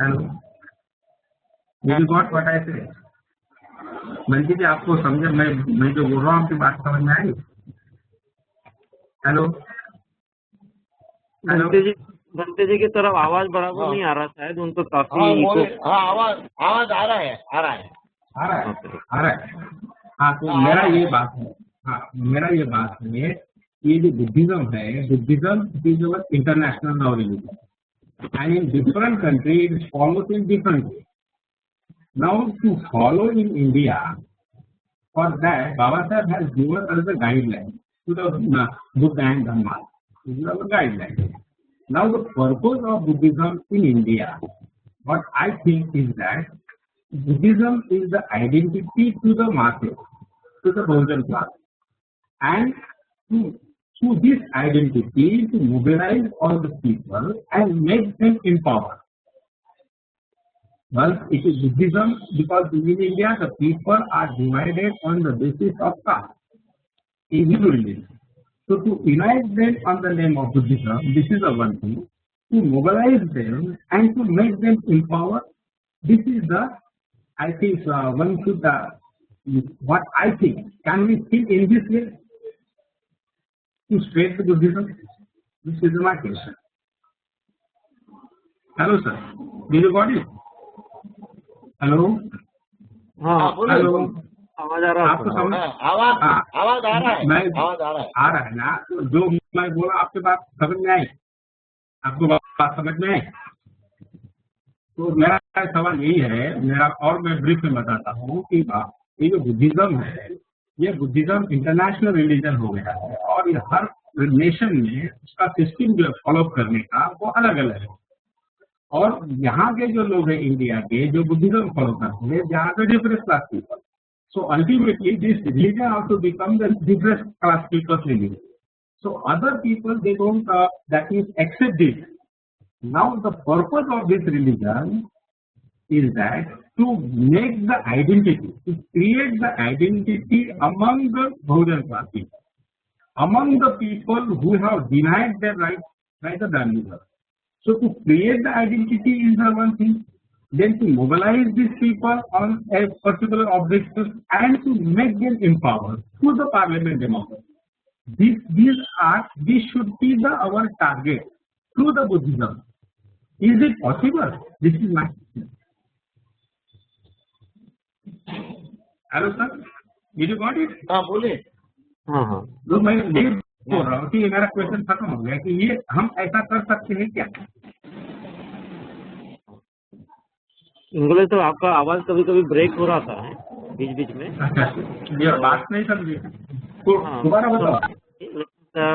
Speaker 5: Hello, you got what I say? Bhante ji आपको समझे, मैं जो बोल रहा हूँ आपकी बात समझ में आई? Hello hello.
Speaker 1: भंते जी की तरफ आवाज बराबर नहीं आ रहा, शायद उनको काफी
Speaker 2: आवाज आ रहा है.
Speaker 5: हाँ, तो मेरा ये बात है, ये जो बुद्धिज्म है, Buddhism is our international now religion. And in different countries, it follows in different ways. Now, to follow in India, for that, Baba Sahib has given us a guideline to the Buddha and Dhamma. This is our guideline. Now, the purpose of Buddhism in India, what I think is that Buddhism is the identity to the masses, to the Bahujan class, and to this identity to mobilize all the people and make them empowered. Well, it is Buddhism because in India the people are divided on the basis of caste in Hindu religion. So to unite them on the name of Buddhism, this is the one thing. To mobilize them and to make them empowered, this is the, I think one should, what I think, can we think in this way? To spread the Buddhism? This is my question. Hello, sir. Did you got it? Hello.
Speaker 1: हाँ
Speaker 5: hello.
Speaker 1: आवाज आ रहा है
Speaker 5: आपको समझ
Speaker 2: आवाज आ रहा है.
Speaker 5: आ रहा है ना. जो मैं बोला आपके बात समझ में आई, आपको बात समझ में आई. तो मेरा सवाल यही है, और मैं ब्रीफ में बताता हूँ कि ये जो बुद्धिज्म है, ये बुद्धिज्म इंटरनेशनल रिलीजन हो गया है और ये हर नेशन में उसका सिस्टम जो फॉलो करने का वो अलग अलग है. और यहाँ के जो लोग हैं इंडिया के जो बुद्धिज्म फॉलो करते हैं, यहाँ के different class people. So ultimately this religion also become the different class people's religion. So other people they don't that means accept this Now the purpose of this religion is that to make the identity, to create the identity among the Bahujan class people, among the people who have denied their rights by the Brahmins. So to create the identity is the one thing, then to mobilize these people on a particular objective and to make them empowered through the parliament democracy. This should be our target through the Buddhism. Is it possible? This is my question. Hello sir, did you got it?
Speaker 2: हाँ बोलिए।
Speaker 1: हाँ हाँ
Speaker 5: तो मैं ये बोल रहा हूँ कि मेरा क्वेश्चन खत्म हो गया कि ये हम ऐसा कर सकते हैं क्या?
Speaker 1: इंग्लिश तो आपका आवाज कभी कभी ब्रेक हो रहा था बीच बीच में।
Speaker 5: ये बात नहीं समझी तो दोबारा बताओ।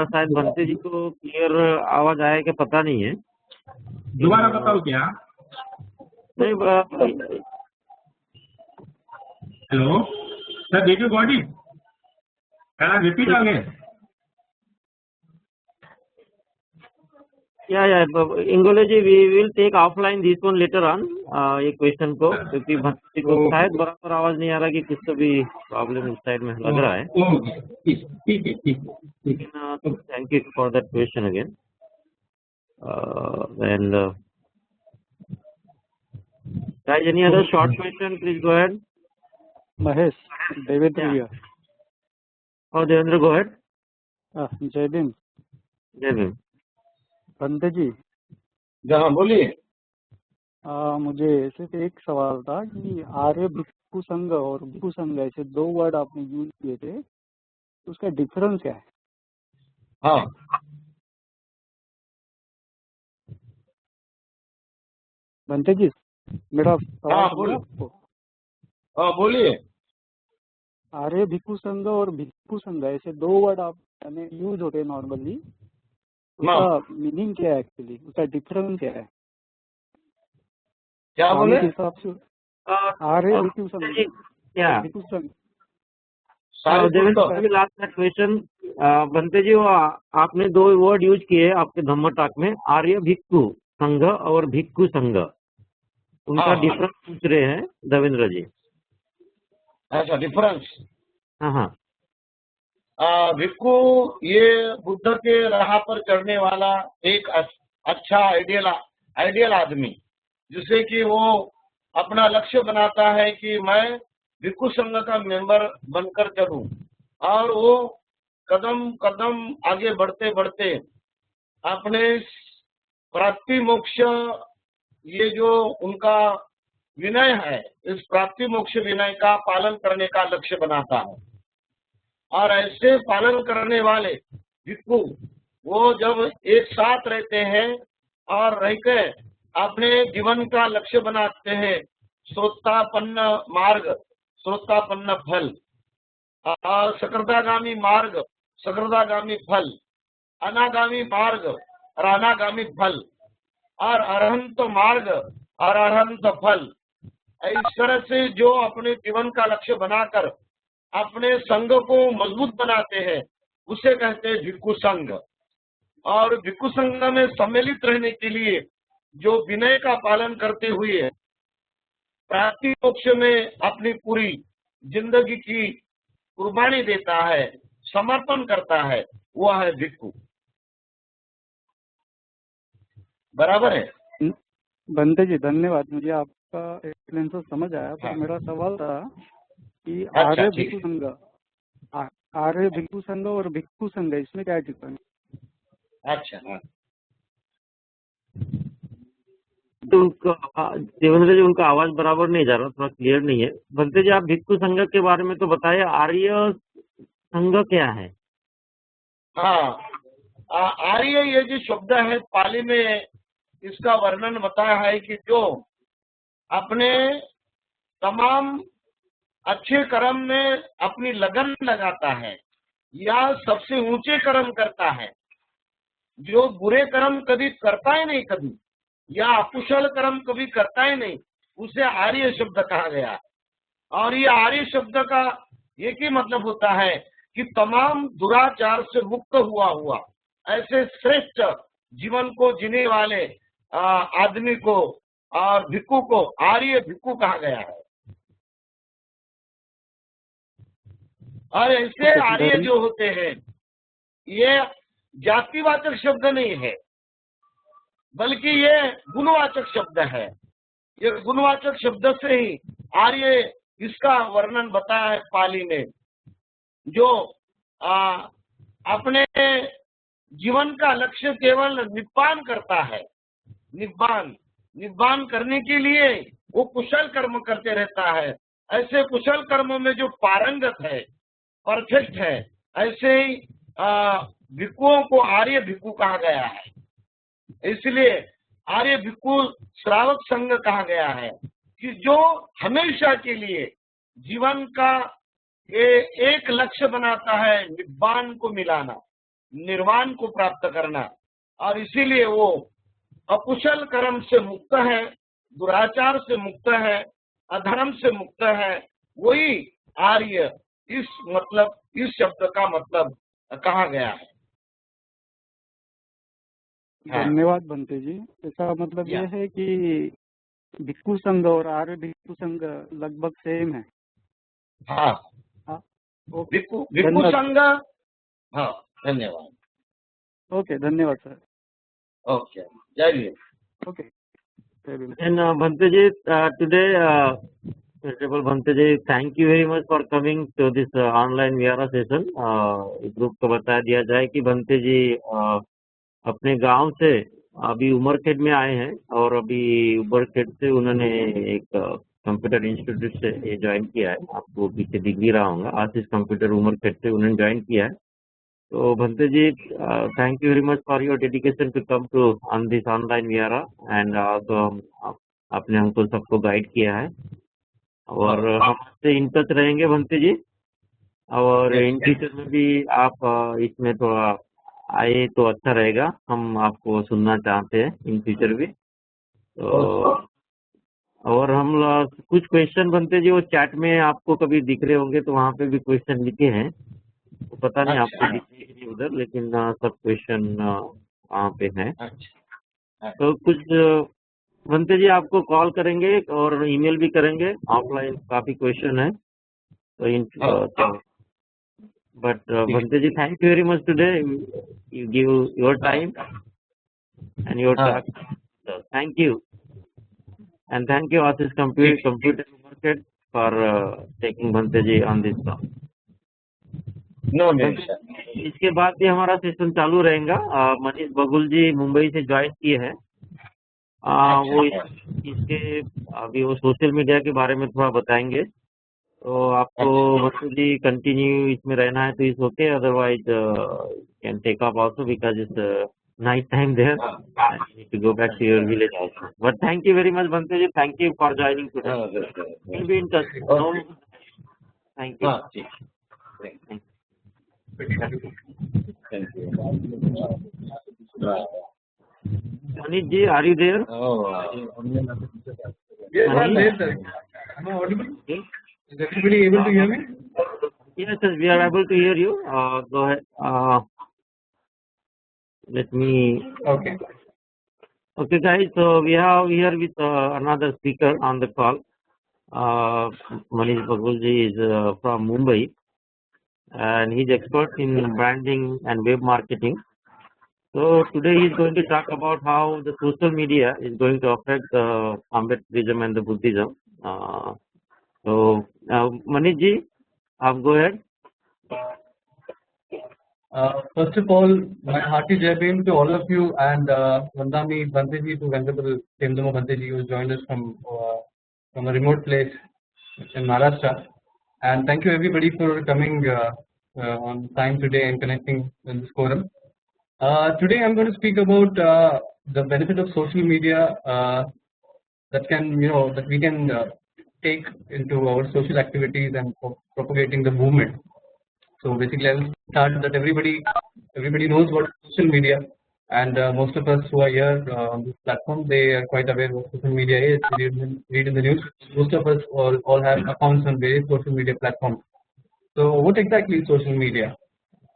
Speaker 1: शायद भंते जी को क्लियर आवाज आया कि पता नहीं है।
Speaker 5: दोबारा बताओ क्या?
Speaker 1: नहीं
Speaker 5: hello sir, did you got it? Can I repeat again?
Speaker 1: या English we will take offline this one later on ये क्वेश्चन को, क्योंकि भक्ति को शायद बराबर आवाज नहीं आ रहा कि किस को भी प्रॉब्लम इस साइड में लग रहा है।
Speaker 5: ठीक है।
Speaker 1: Thank you for that question again. And guys, any other short question? Please go ahead.
Speaker 6: Mahesh, Devendra
Speaker 1: Yeah.
Speaker 6: भैया।
Speaker 1: और देवेंद्र, go ahead.
Speaker 6: जय भीम।
Speaker 1: जय भीम।
Speaker 6: पंडित जी,
Speaker 2: जहाँ बोलिए।
Speaker 6: मुझे सिर्फ एक सवाल था कि आर्य भिक्षु संघ और भिक्षु संघ ऐसे दो वर्ड आपने यूज किए थे, उसका डिफरेंस क्या है?
Speaker 2: हाँ
Speaker 6: पंडित जी, मेरा
Speaker 2: हाँ,
Speaker 6: सवाल समझा
Speaker 2: बोलो।
Speaker 6: आपको?
Speaker 2: हाँ बोलिए।
Speaker 6: आर्य भिक्षु संघ और भिक्षु संघ ऐसे दो वर्ड आप यूज होते हैं नॉर्मली, उसका मीनिंग क्या है एक्चुअली, उसका डिफरेंस क्या है?
Speaker 2: क्या बोले?
Speaker 6: के हिसाब से आर्य भिक्षु संघ,
Speaker 1: Yeah.
Speaker 6: भिक्षु संघ।
Speaker 1: Devendra, last that question. बनते जी, वो आपने दो वर्ड यूज किए आपके धम्म टॉक में, आर्य भिक्षु संघ और भिक्षु संघ, उनका
Speaker 2: हाँ।
Speaker 1: डिफरेंस पूछ रहे हैं देवेंद्र जी।
Speaker 2: अच्छा, डिफरेंस।
Speaker 1: हाँ हाँ।
Speaker 2: भिक्षु ये बुद्ध के राह पर चढ़ने वाला एक अच्छा आइडियल आदमी, जिसे कि वो अपना लक्ष्य बनाता है कि मैं भिक्षु संघ का मेंबर बनकर चलूं, और वो कदम कदम आगे बढ़ते बढ़ते अपने प्राप्ति मोक्ष, ये जो उनका विनय है, इस प्राप्ति मोक्ष विनय का पालन करने का लक्ष्य बनाता है। और ऐसे पालन करने वाले भिक्षु वो जब एक साथ रहते हैं और रहकर अपने जीवन का लक्ष्य बनाते हैं, श्रोतापन्न मार्ग, श्रोतापन्न फल, और सकृदागामी मार्ग, सकृदागामी फल, अनागामी मार्ग और अनागामी फल, और अरहंत मार्ग और अरहंत फल, इस तरह से जो अपने जीवन का लक्ष्य बनाकर अपने संघ को मजबूत बनाते हैं, उसे कहते हैं भिक्षु संघ। और भिक्षु संघ में सम्मिलित रहने के लिए जो विनय का पालन करते हुए प्राप्ति मोक्ष में अपनी पूरी जिंदगी की कुर्बानी देता है, समर्पण करता है, वह है भिक्षु। बराबर है?
Speaker 6: बंदे जी, धन्यवाद। मुझे आपका एक्सप्लेनेशन समझ आया, पर मेरा सवाल था कि आर्य भिक्षु संघ, आर्य भिक्षु संघ और भिक्षु संघ, इसमें क्या डिफरेंस?
Speaker 2: अच्छा,
Speaker 1: तो देवेंद्र जी, उनका आवाज बराबर नहीं जा रहा, थोड़ा क्लियर नहीं है। बनते जी, आप भिक्षु संघ के बारे में तो बताइए, आर्य संघ क्या है?
Speaker 2: हाँ, आर्य ये जो शब्द है, पाली में इसका वर्णन बताया है कि जो अपने तमाम अच्छे कर्म में अपनी लगन लगाता है या सबसे ऊंचे कर्म करता है, जो बुरे कर्म कभी करता ही नहीं, कभी या अकुशल कर्म कभी करता ही नहीं, उसे आर्य शब्द कहा गया। और ये आर्य शब्द का एक ही मतलब होता है कि तमाम दुराचार से मुक्त हुआ ऐसे श्रेष्ठ जीवन को जीने वाले आदमी को और भिक्खु को आर्य भिक्खु कहा गया है। और ऐसे आर्य जो होते हैं ये जातिवाचक शब्द नहीं है, बल्कि ये गुणवाचक शब्द है। ये गुणवाचक शब्द से ही आर्य इसका वर्णन बताया है पाली ने, जो अपने जीवन का लक्ष्य केवल निब्बान करता है। निब्बान करने के लिए वो कुशल कर्म करते रहता है। ऐसे कुशल कर्मों में जो पारंगत है, परफेक्ट है, ऐसे ही भिक्खुओं को आर्य भिक्खु कहा गया है। इसलिए आर्य भिक्खु श्रावक संघ कहा गया है कि जो हमेशा के लिए जीवन का एक लक्ष्य बनाता है, निब्बान को मिलाना, निर्वाण को प्राप्त करना। और इसीलिए वो अकुशल कर्म से मुक्त है, दुराचार से मुक्त है, अधर्म से मुक्त है। वही आर्य इस शब्द का मतलब कहा गया है।
Speaker 6: धन्यवाद बनते जी। इसका मतलब यह है कि भिक्खु संघ और आर्य भिक्खु संघ लगभग सेम है।
Speaker 2: हाँ, भिक्खु संघ। हाँ, धन्यवाद।
Speaker 6: ओके, धन्यवाद सर।
Speaker 2: ओके, जय भीम।
Speaker 6: ओके, जय Bhim.
Speaker 1: And Bhante ji, today, Venerable Bhante ji, thank you very much for coming to this online Vihara session. Group को बता दिया जाए कि Bhante जी अपने गांव से अभी उमरखेड़ में आए हैं और अभी उमरखेड़ से उन्होंने एक कंप्यूटर इंस्टीट्यूट से ये ज्वाइन किया है। आपको पीछे दिख भी रहा होगा, आशीष कंप्यूटर उमरखेड़ से उन्होंने ज्वाइन किया है। तो भंते जी, thank you very much for your dedication to come to on this online vihara and आपने हमको सबको गाइड किया है और हम आपसे इन टच रहेंगे भंते जी। और इन फ्यूचर में भी आप इसमें थोड़ा आए तो अच्छा रहेगा, हम आपको सुनना चाहते हैं इन फ्यूचर भी। तो और हम कुछ क्वेश्चन बनते जी वो चैट में आपको कभी दिख रहे होंगे, तो वहाँ पे भी क्वेश्चन लिखे हैं, तो पता नहीं आपको दिखे नहीं उधर, लेकिन सब क्वेश्चन वहाँ पे हैं। तो कुछ बनते जी आपको कॉल करेंगे और ईमेल भी करेंगे, ऑफलाइन काफी क्वेश्चन है तो इन But Bhante ji, thank you very much today. You give your time and your talk. So, thank you. And thank you Ashish Computer Market for taking Bhante ji on this call.
Speaker 2: No,
Speaker 1: इसके बाद भी हमारा session चालू रहेगा। मनीष बघुल जी मुंबई से join किए हैं। वो इसके अभी वो सोशल मीडिया के बारे में थोड़ा बताएंगे। तो आपको भक्ति जी कंटिन्यू इसमें रहना है तो it's okay, otherwise can take up also because it's night time there, you need to go back to your village also. But thank you very much भंते जी, thank you for joining today. Will be in touch. Thank you. Manish ji, are you there?
Speaker 5: Am I audible? Is everybody able to hear me?
Speaker 1: Yes, sir, we are able to hear you. Go ahead. Let me.
Speaker 5: Okay.
Speaker 1: Okay, guys. So we have here with another speaker on the call. Manish Bagul ji is from Mumbai, and he's expert in branding and web marketing. So today he's going to talk about how the social media is going to affect Ambedkarism and the Buddhism. So, Manish ji, go ahead.
Speaker 5: First of all, my hearty Jai Bhim to all of you, and Vandami Bhante ji to Venerable Temdama Bhante ji who joined us from a remote place in Maharashtra. And thank you everybody for coming on time today and connecting in this forum. Today I'm going to speak about the benefit of social media that we can take into our social activities and propagating the movement. So basically, I will start that everybody knows what social media, and most of us who are here on this platform, they are quite aware what social media is. We read in the news. Most of us all have accounts on various social media platforms. So what exactly is social media?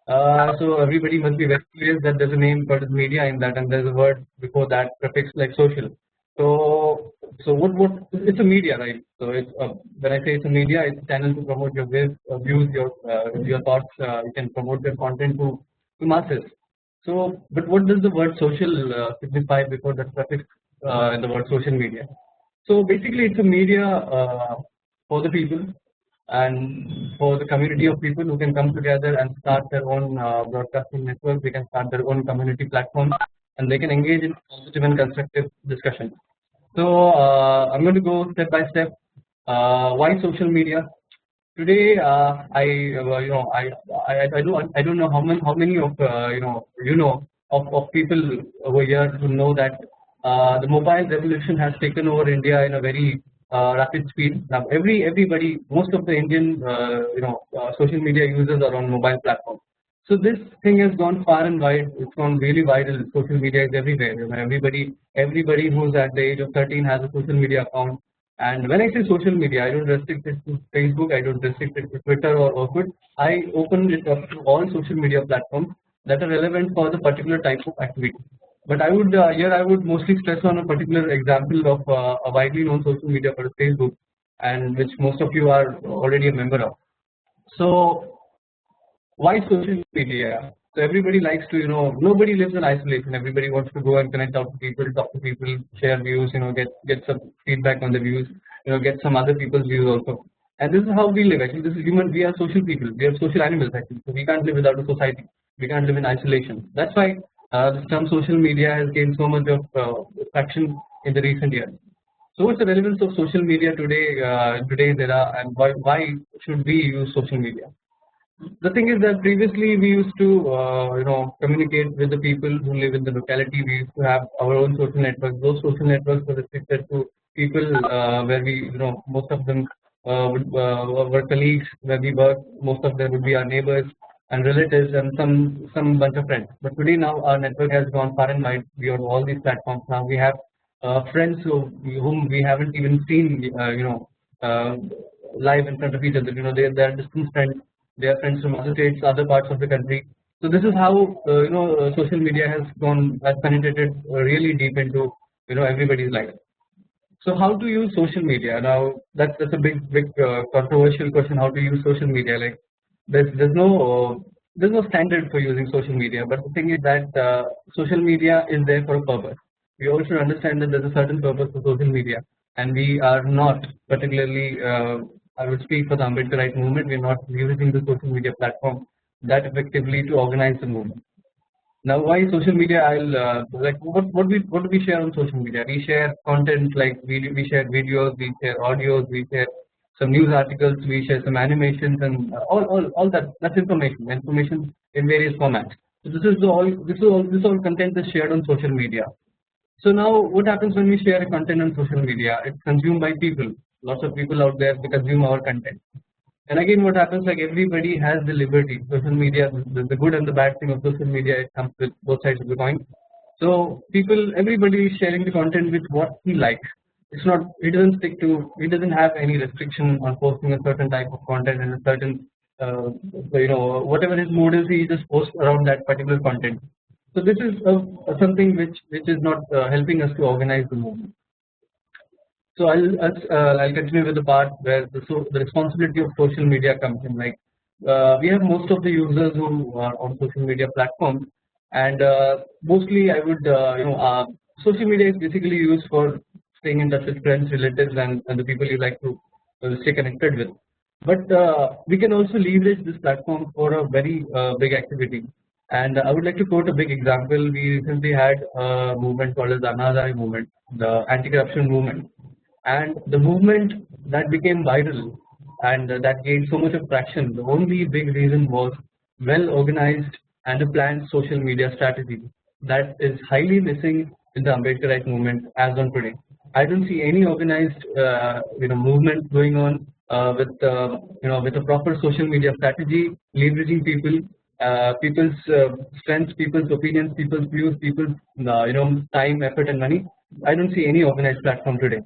Speaker 7: So everybody must be very curious that there's a name called media in that, and there's a word before that prefix like social. So what it's a media, right? So it's when I say it's a media, it's a channel to promote your views, your thoughts. You can promote your content to masses. So, but what does the word social signify before that prefix in the word social media? So basically, it's a media for the people and for the community of people who can come together and start their own broadcasting network. They can start their own community platform, and they can engage in positive and constructive discussions. So I'm going to go step by step. Why social media? Today, I don't know how many of of people over here who know that the mobile revolution has taken over India in a very rapid speed. Now, everybody, most of the Indian social media users are on mobile platforms. So this thing has gone far and wide. It's gone really viral. Social media is everywhere. You know, everybody who's at the age of 13 has a social media account. And when I say social media, I don't restrict it to Facebook, I don't restrict it to Twitter or Orkut. I open it up to all social media platforms that are relevant for the particular type of activity. But I would here I would mostly stress on a particular example of a widely known social media called Facebook, and which most of you are already a member of. So why social media? So everybody likes to, nobody lives in isolation. Everybody wants to go and connect out to people, talk to people, share views, get some feedback on the views, get some other people's views also. And this is how we live. Actually, this is human. We are social people. We are social animals actually. So we can't live without a society. We can't live in isolation. That's why this term social media has gained so much of traction in the recent years. So what's the relevance of social media today, today's era, and why should we use social media? The thing is that previously we used to communicate with the people who live in the locality. We used to have our own social networks. Those social networks were restricted to people where we most of them were colleagues where we work. Most of them would be our neighbors and relatives and some bunch of friends. But today now our network has gone far and wide beyond all these platforms. Now we have friends whom we haven't even seen live in front of each other. They're distant friends. They are friends from other states, other parts of the country. So this is how social media has penetrated really deep into everybody's life. So how to use social media? Now that's a big controversial question. How to use social media? Like there's no standard for using social media. But the thing is that social media is there for a purpose. We all should understand that there's a certain purpose for social media, and we are not particularly. I would speak for the Ambedkarite movement. We are not using the social media platform that effectively to organize the movement. Now, why social media? I'll like what do we share on social media? We share content like we share videos, we share audios, we share some news articles, we share some animations, and all that's information in various formats. So this all content is shared on social media. So now what happens when we share content on social media? It's consumed by people. Lots of people out there, they consume our content. And again, what happens, like everybody has the liberty. Social media, the good and the bad thing of social media, it comes with both sides of the coin. So everybody is sharing the content with what he likes. It's not, he doesn't have any restriction on posting a certain type of content and a certain, whatever his mood is, he just posts around that particular content. So this is something which is not helping us to organize the movement. So I'll continue with the part where the responsibility of social media comes in. Like we have most of the users who are on social media platforms, and mostly I would social media is basically used for staying in touch with friends, relatives, and the people you like to stay connected with. But we can also leverage this platform for a very big activity. And I would like to quote a big example. We recently had a movement called as the Anazai movement, the anti-corruption movement. And the movement that became viral and that gained so much of traction, the only big reason was well organized and a planned social media strategy that is highly missing in the Ambedkarite movement as on today. I don't see any organized movement going on with a proper social media strategy, leveraging people's strengths, people's opinions, people's views, people's time, effort, and money. I don't see any organized platform today.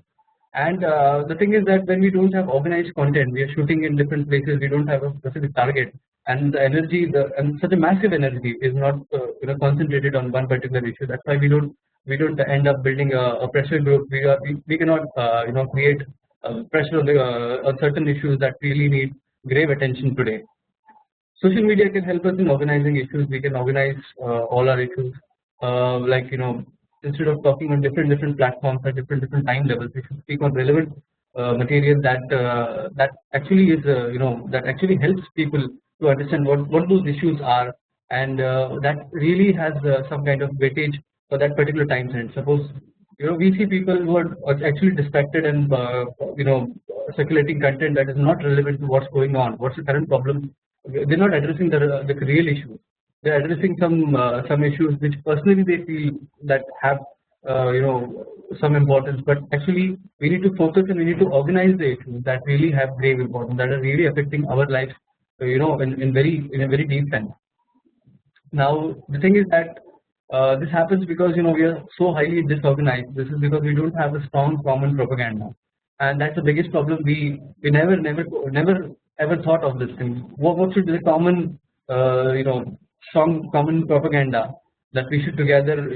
Speaker 7: And the thing is that when we don't have organized content, we are shooting in different places, we don't have a specific target. and the energy, and such a massive energy is not concentrated on one particular issue. That's why we don't end up building a pressure group. We cannot create pressure on certain issues that really need grave attention today. Social media can help us in organizing issues. We can organize all our issues. Instead of talking on different platforms at different time levels, we should speak on relevant material that actually is that actually helps people to understand what those issues are, and that really has some kind of weightage for that particular time frame. Suppose we see people who are actually distracted and circulating content that is not relevant to what's going on, what's the current problem. They're not addressing the real issue. They're addressing some issues which personally they feel that have some importance, but actually we need to focus and we need to organize the issues that really have grave importance, that are really affecting our lives in a very deep sense. Now the thing is that this happens because we are so highly disorganized. This is because we don't have a strong common propaganda, and that's the biggest problem. We never ever thought of this thing. What should be the common strong common propaganda that we should together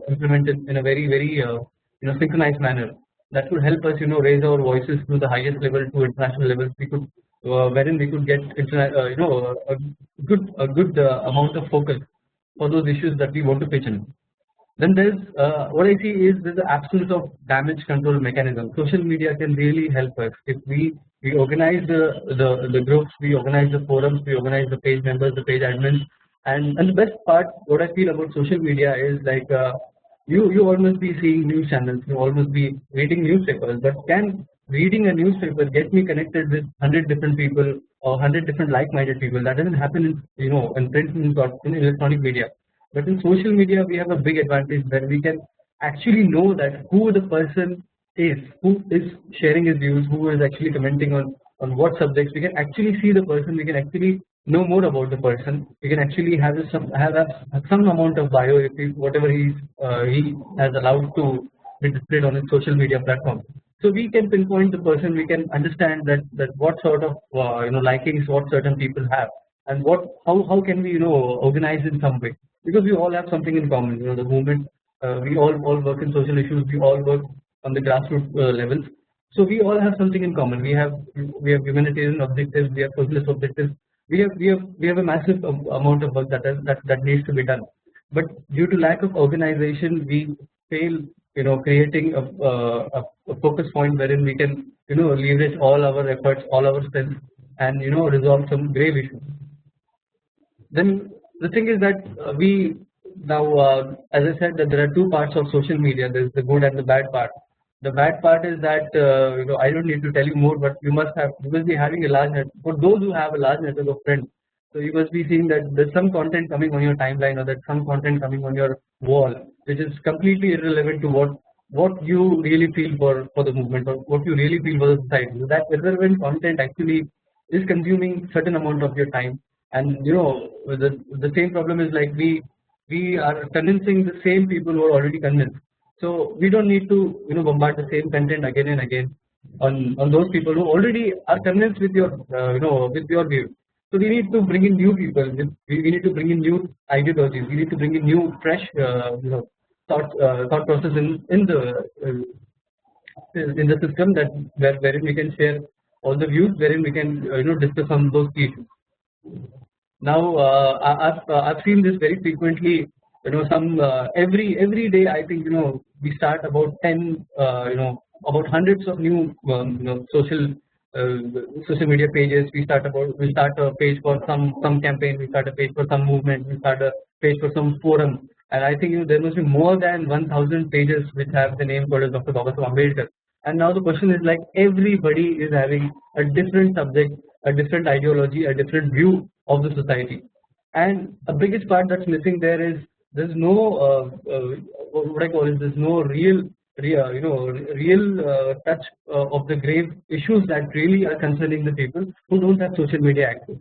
Speaker 7: implement it in a very synchronized manner that would help us raise our voices to the highest level, to international levels. We could wherein we could get a good amount of focus for those issues that we want to pitch in. Then there's what I see is there's the absence of damage control mechanism. Social media can really help us if we organize the groups, we organize the forums, we organize the page members, the page admins, and the best part, what I feel about social media is like you almost be seeing news channels, you almost be reading newspapers, but can reading a newspaper get me connected with 100 different people or 100 different like-minded people? That doesn't happen in print means or in electronic media. But in social media, we have a big advantage that we can actually know that who the person is, who is sharing his views, who is actually commenting on what subjects. We can actually see the person. We can actually know more about the person. We can actually have some amount of bio if whatever he has allowed to be displayed on his social media platform. So we can pinpoint the person. We can understand that what sort of likings what certain people have, and how can we organize in some way, because we all have something in common. The movement, we all work in social issues. We all work on the grassroots levels. So we all have something in common. We have humanitarian objectives. We have socialist objectives. We have a massive amount of work that needs to be done. But due to lack of organization, we fail creating a focus point wherein we can leverage all our efforts, all our strengths, and resolve some grave issues. Then the thing is that we now, as I said, that there are two parts of social media. There's the good and the bad part. The bad part is that I don't need to tell you more, but you must be having a large net. For those who have a large network of friends, so you must be seeing that there's some content coming on your timeline, or there's some content coming on your wall, which is completely irrelevant to what you really feel for the movement, or what you really feel for the society. So that irrelevant content actually is consuming certain amount of your time, and the same problem is like we are convincing the same people who are already convinced. So we don't need to bombard the same content again and again on those people who already are convinced with your with your view. So we need to bring in new people. We need to bring in new ideologies. We need to bring in new fresh thought process in the system wherein we can share all the views, wherein we can discuss on those issues. Now I've seen this very frequently. Some every day I think we start about 10 about hundreds of new social media pages. We start a page for some campaign. We start a page for some movement. We start a page for some forum. And I think there must be more than 1,000 pages which have the name called as Dr. Babasaheb Ambedkar. And now the question is like everybody is having a different subject, a different ideology, a different view of the society. And the biggest part that's missing there is there's no what I call is there's no real touch of the grave issues that really are concerning the people who don't have social media access.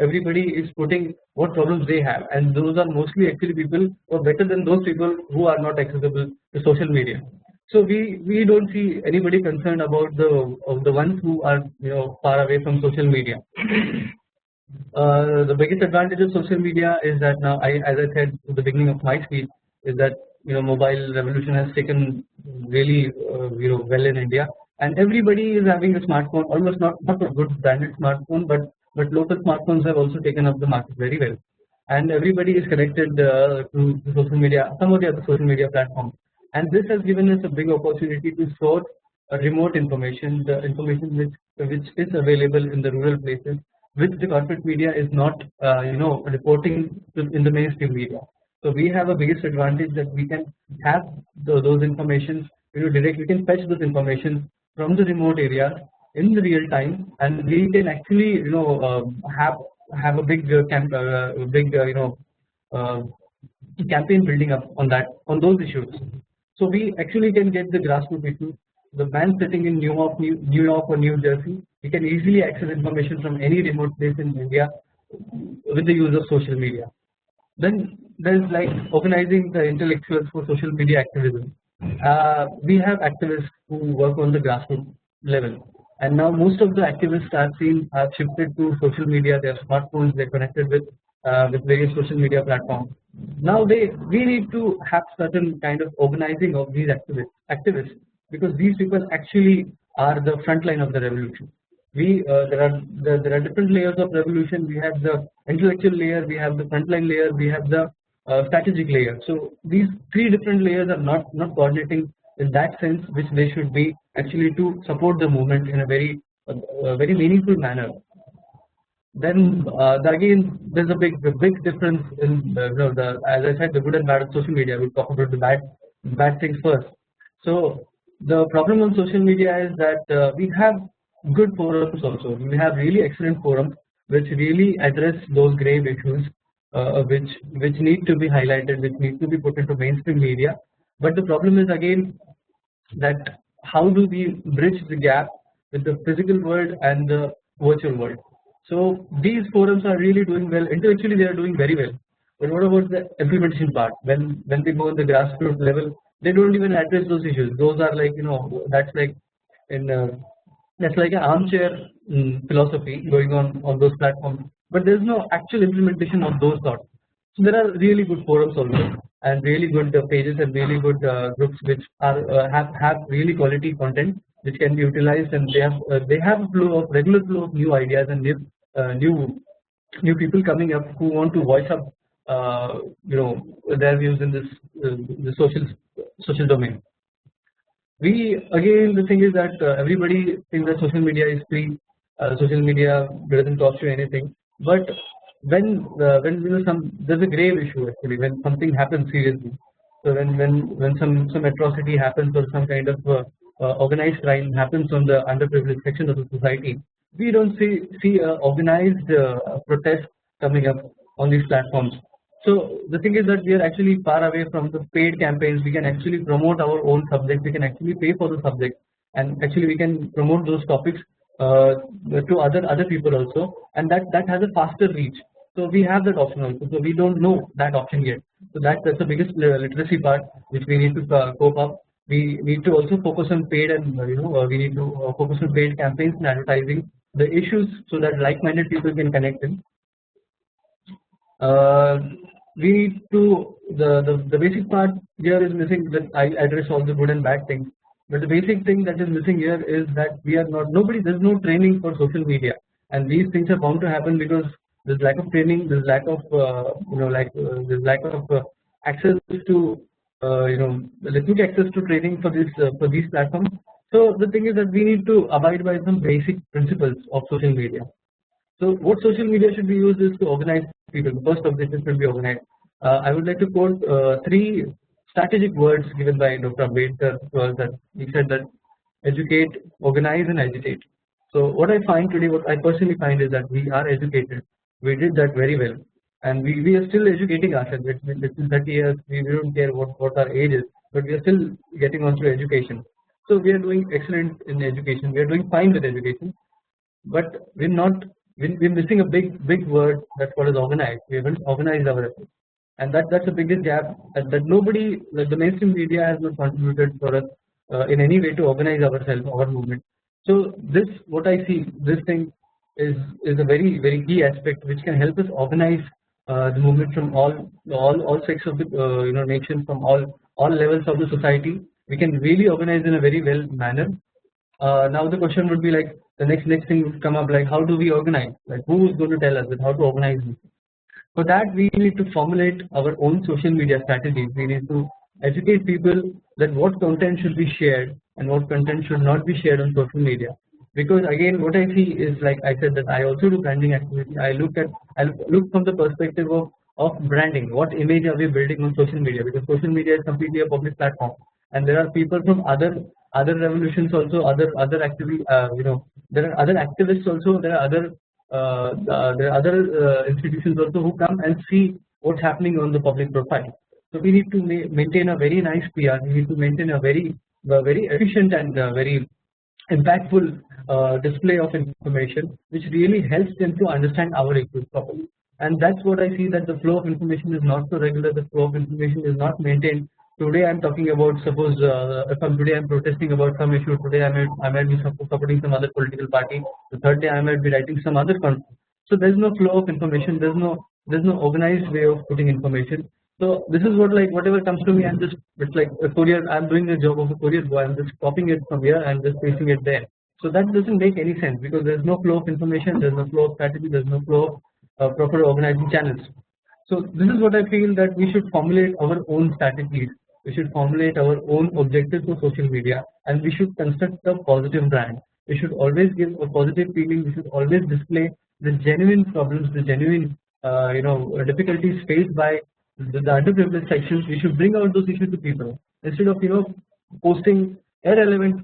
Speaker 7: Everybody is putting what problems they have, and those are mostly actually people who are better than those people who are not accessible to social media. So we don't see anybody concerned about the ones who are far away from social media. The biggest advantage of social media is that now, as I said at the beginning of my speech, is that mobile revolution has taken really well in India, and everybody is having a smartphone. Almost not a good branded smartphone, but local smartphones have also taken up the market very well, and everybody is connected to social media, some of the other social media platforms, and this has given us a big opportunity to source remote information, the information which is available in the rural places, which the corporate media is not reporting in the mainstream media. So we have a biggest advantage that we can have those informations direct. We can fetch those information from the remote areas in the real time, and we can actually have a big campaign building up on those issues. So we actually can get the grassroots issues. The man sitting in New York or New Jersey, he can easily access information from any remote place in India with the use of social media. Then there's like organizing the intellectuals for social media activism. We have activists who work on the grassroots level, and now most of the activists I've seen have shifted to social media. They have smartphones, they're connected with various social media platforms. Now we need to have certain kind of organizing of these activists, because these people actually are the front line of the revolution. There are different layers of revolution. We have the intellectual layer, we have the frontline layer, we have the strategic layer. So these three different layers are not coordinating in that sense, which they should be actually to support the movement in a very meaningful manner. Then again, there's a big difference in as I said, the good and bad of social media. We'll talk about the bad things first. So the problem on social media is that we have good forums also. We have really excellent forums which really address those grave issues, which need to be highlighted, which need to be put into mainstream media. But the problem is again that how do we bridge the gap with the physical world and the virtual world? So these forums are really doing well. Intellectually, they are doing very well. But what about the implementation part? When they go on the grassroots level, they don't even address those issues. Those are like that's like an armchair philosophy going on those platforms. But there's no actual implementation of those thoughts. So there are really good forums also, and really good pages and really good groups which are have really quality content which can be utilized, and they have a regular flow of new ideas and new people coming up who want to voice up their views in this the social domain. The thing is that everybody thinks that social media is free. Social media doesn't cost you anything, but when there's a grave issue actually when something happens seriously. So when some atrocity happens or some kind of organized crime happens on the underprivileged section of the society, we don't see organized protest coming up on these platforms. So the thing is that we are actually far away from the paid campaigns. We can actually promote our own subject. We can actually pay for the subject, and actually we can promote those topics to other people also, and that has a faster reach. So we have that option also. So we don't know that option yet. So that's the biggest literacy part which we need to cope up. We need to also focus on paid and we need to focus on paid campaigns and advertising the issues so that like-minded people can connect in. We need to the basic part here is missing. That I address all the good and bad things, but the basic thing that is missing here is that there's no training for social media, and these things are bound to happen because there's lack of training, there's lack of there's lack of access to quick access to training for these platforms. So the thing is that we need to abide by some basic principles of social media. So what social media should be used is to organize people. The first objective should be organized. I would like to quote three strategic words given by Dr. Ambedkar to us. That he said that educate, organize, and agitate. So what I find today, what I personally find is that we are educated. We did that very well, and we are still educating ourselves. It's been 30 years. We don't care what our age is, but we are still getting on to education. So we are doing excellent in education. We are doing fine with education, but we're not. We're missing a big word. That's what is organized. We haven't organized our efforts, and that's the biggest gap. That nobody, like the mainstream media, has not contributed for us in any way to organize ourselves, our movement. So this, what I see, this thing is a very key aspect which can help us organize the movement from all sections of the nation, from all levels of the society. We can really organize in a very well manner. Now the question would be like the next thing would come up, like how do we organize? Like who is going to tell us that how to organize this? For that we need to formulate our own social media strategies. We need to educate people that what content should be shared and what content should not be shared on social media. Because again, what I see is, like I said, that I also do branding activity. I look from the perspective of branding. What image are we building on social media? Because social media is completely a public platform, and there are people from other revolutions also, other activity. There are other activists also. There are other institutions also who come and see what's happening on the public profile. So we need to maintain a very nice PR. We need to maintain a very efficient and very impactful display of information, which really helps them to understand our issues properly. And that's what I see, that the flow of information is not so regular. The flow of information is not maintained. Today I'm talking about, suppose today I'm protesting about some issue. Today I might be supporting some other political party. The third day I might be writing some other content. So there's no flow of information. There's no organized way of putting information. So this is what, like, whatever comes to me, it's like a courier. I'm doing the job of a courier boy. I'm just copying it from here and just pasting it there. So that doesn't make any sense, because there's no flow of information, there's no flow of strategy, there's no flow of proper organizing channels. So this is what I feel, that we should formulate our own strategies. We should formulate our own objectives for social media, and we should construct a positive brand. We should always give a positive feeling. We should always display the genuine problems, the genuine difficulties faced by the underprivileged sections. We should bring out those issues to people instead of posting irrelevant.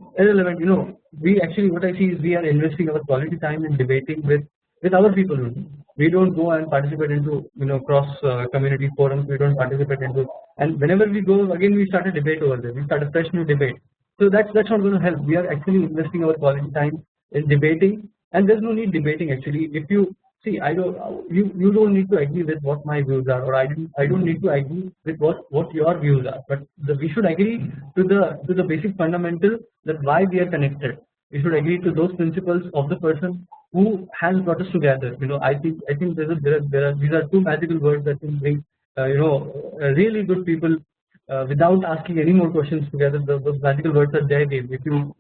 Speaker 7: We actually, what I see is, we are investing our quality time in debating with our people. We don't go and participate into cross community forums. We don't participate into, and whenever we go again, we start a debate over there. We start a fresh new debate. So that's not going to help. We are actually investing our quality time in debating, and there's no need debating actually. If you see, you don't need to agree with what my views are, or I don't need to agree with what your views are, but we should agree to the basic fundamental, that why we are connected. We should agree to those principles of the person who has brought us together. I think these are two magical words that can bring really good people without asking any more questions together. Those magical words are there. If you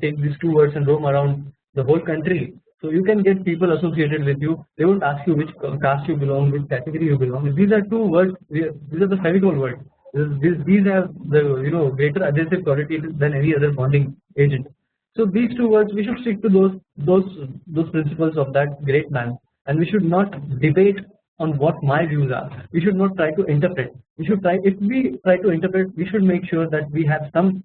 Speaker 7: take these two words and roam around the whole country, so you can get people associated with you. They won't ask you which caste you belong, which category you belong. These are two words. These are the fevicol words. These have the greater adhesive quality than any other bonding agent. So these two words, we should stick to those principles of that great man, and we should not debate on what my views are. We should not try to interpret. If we try to interpret, we should make sure that we have some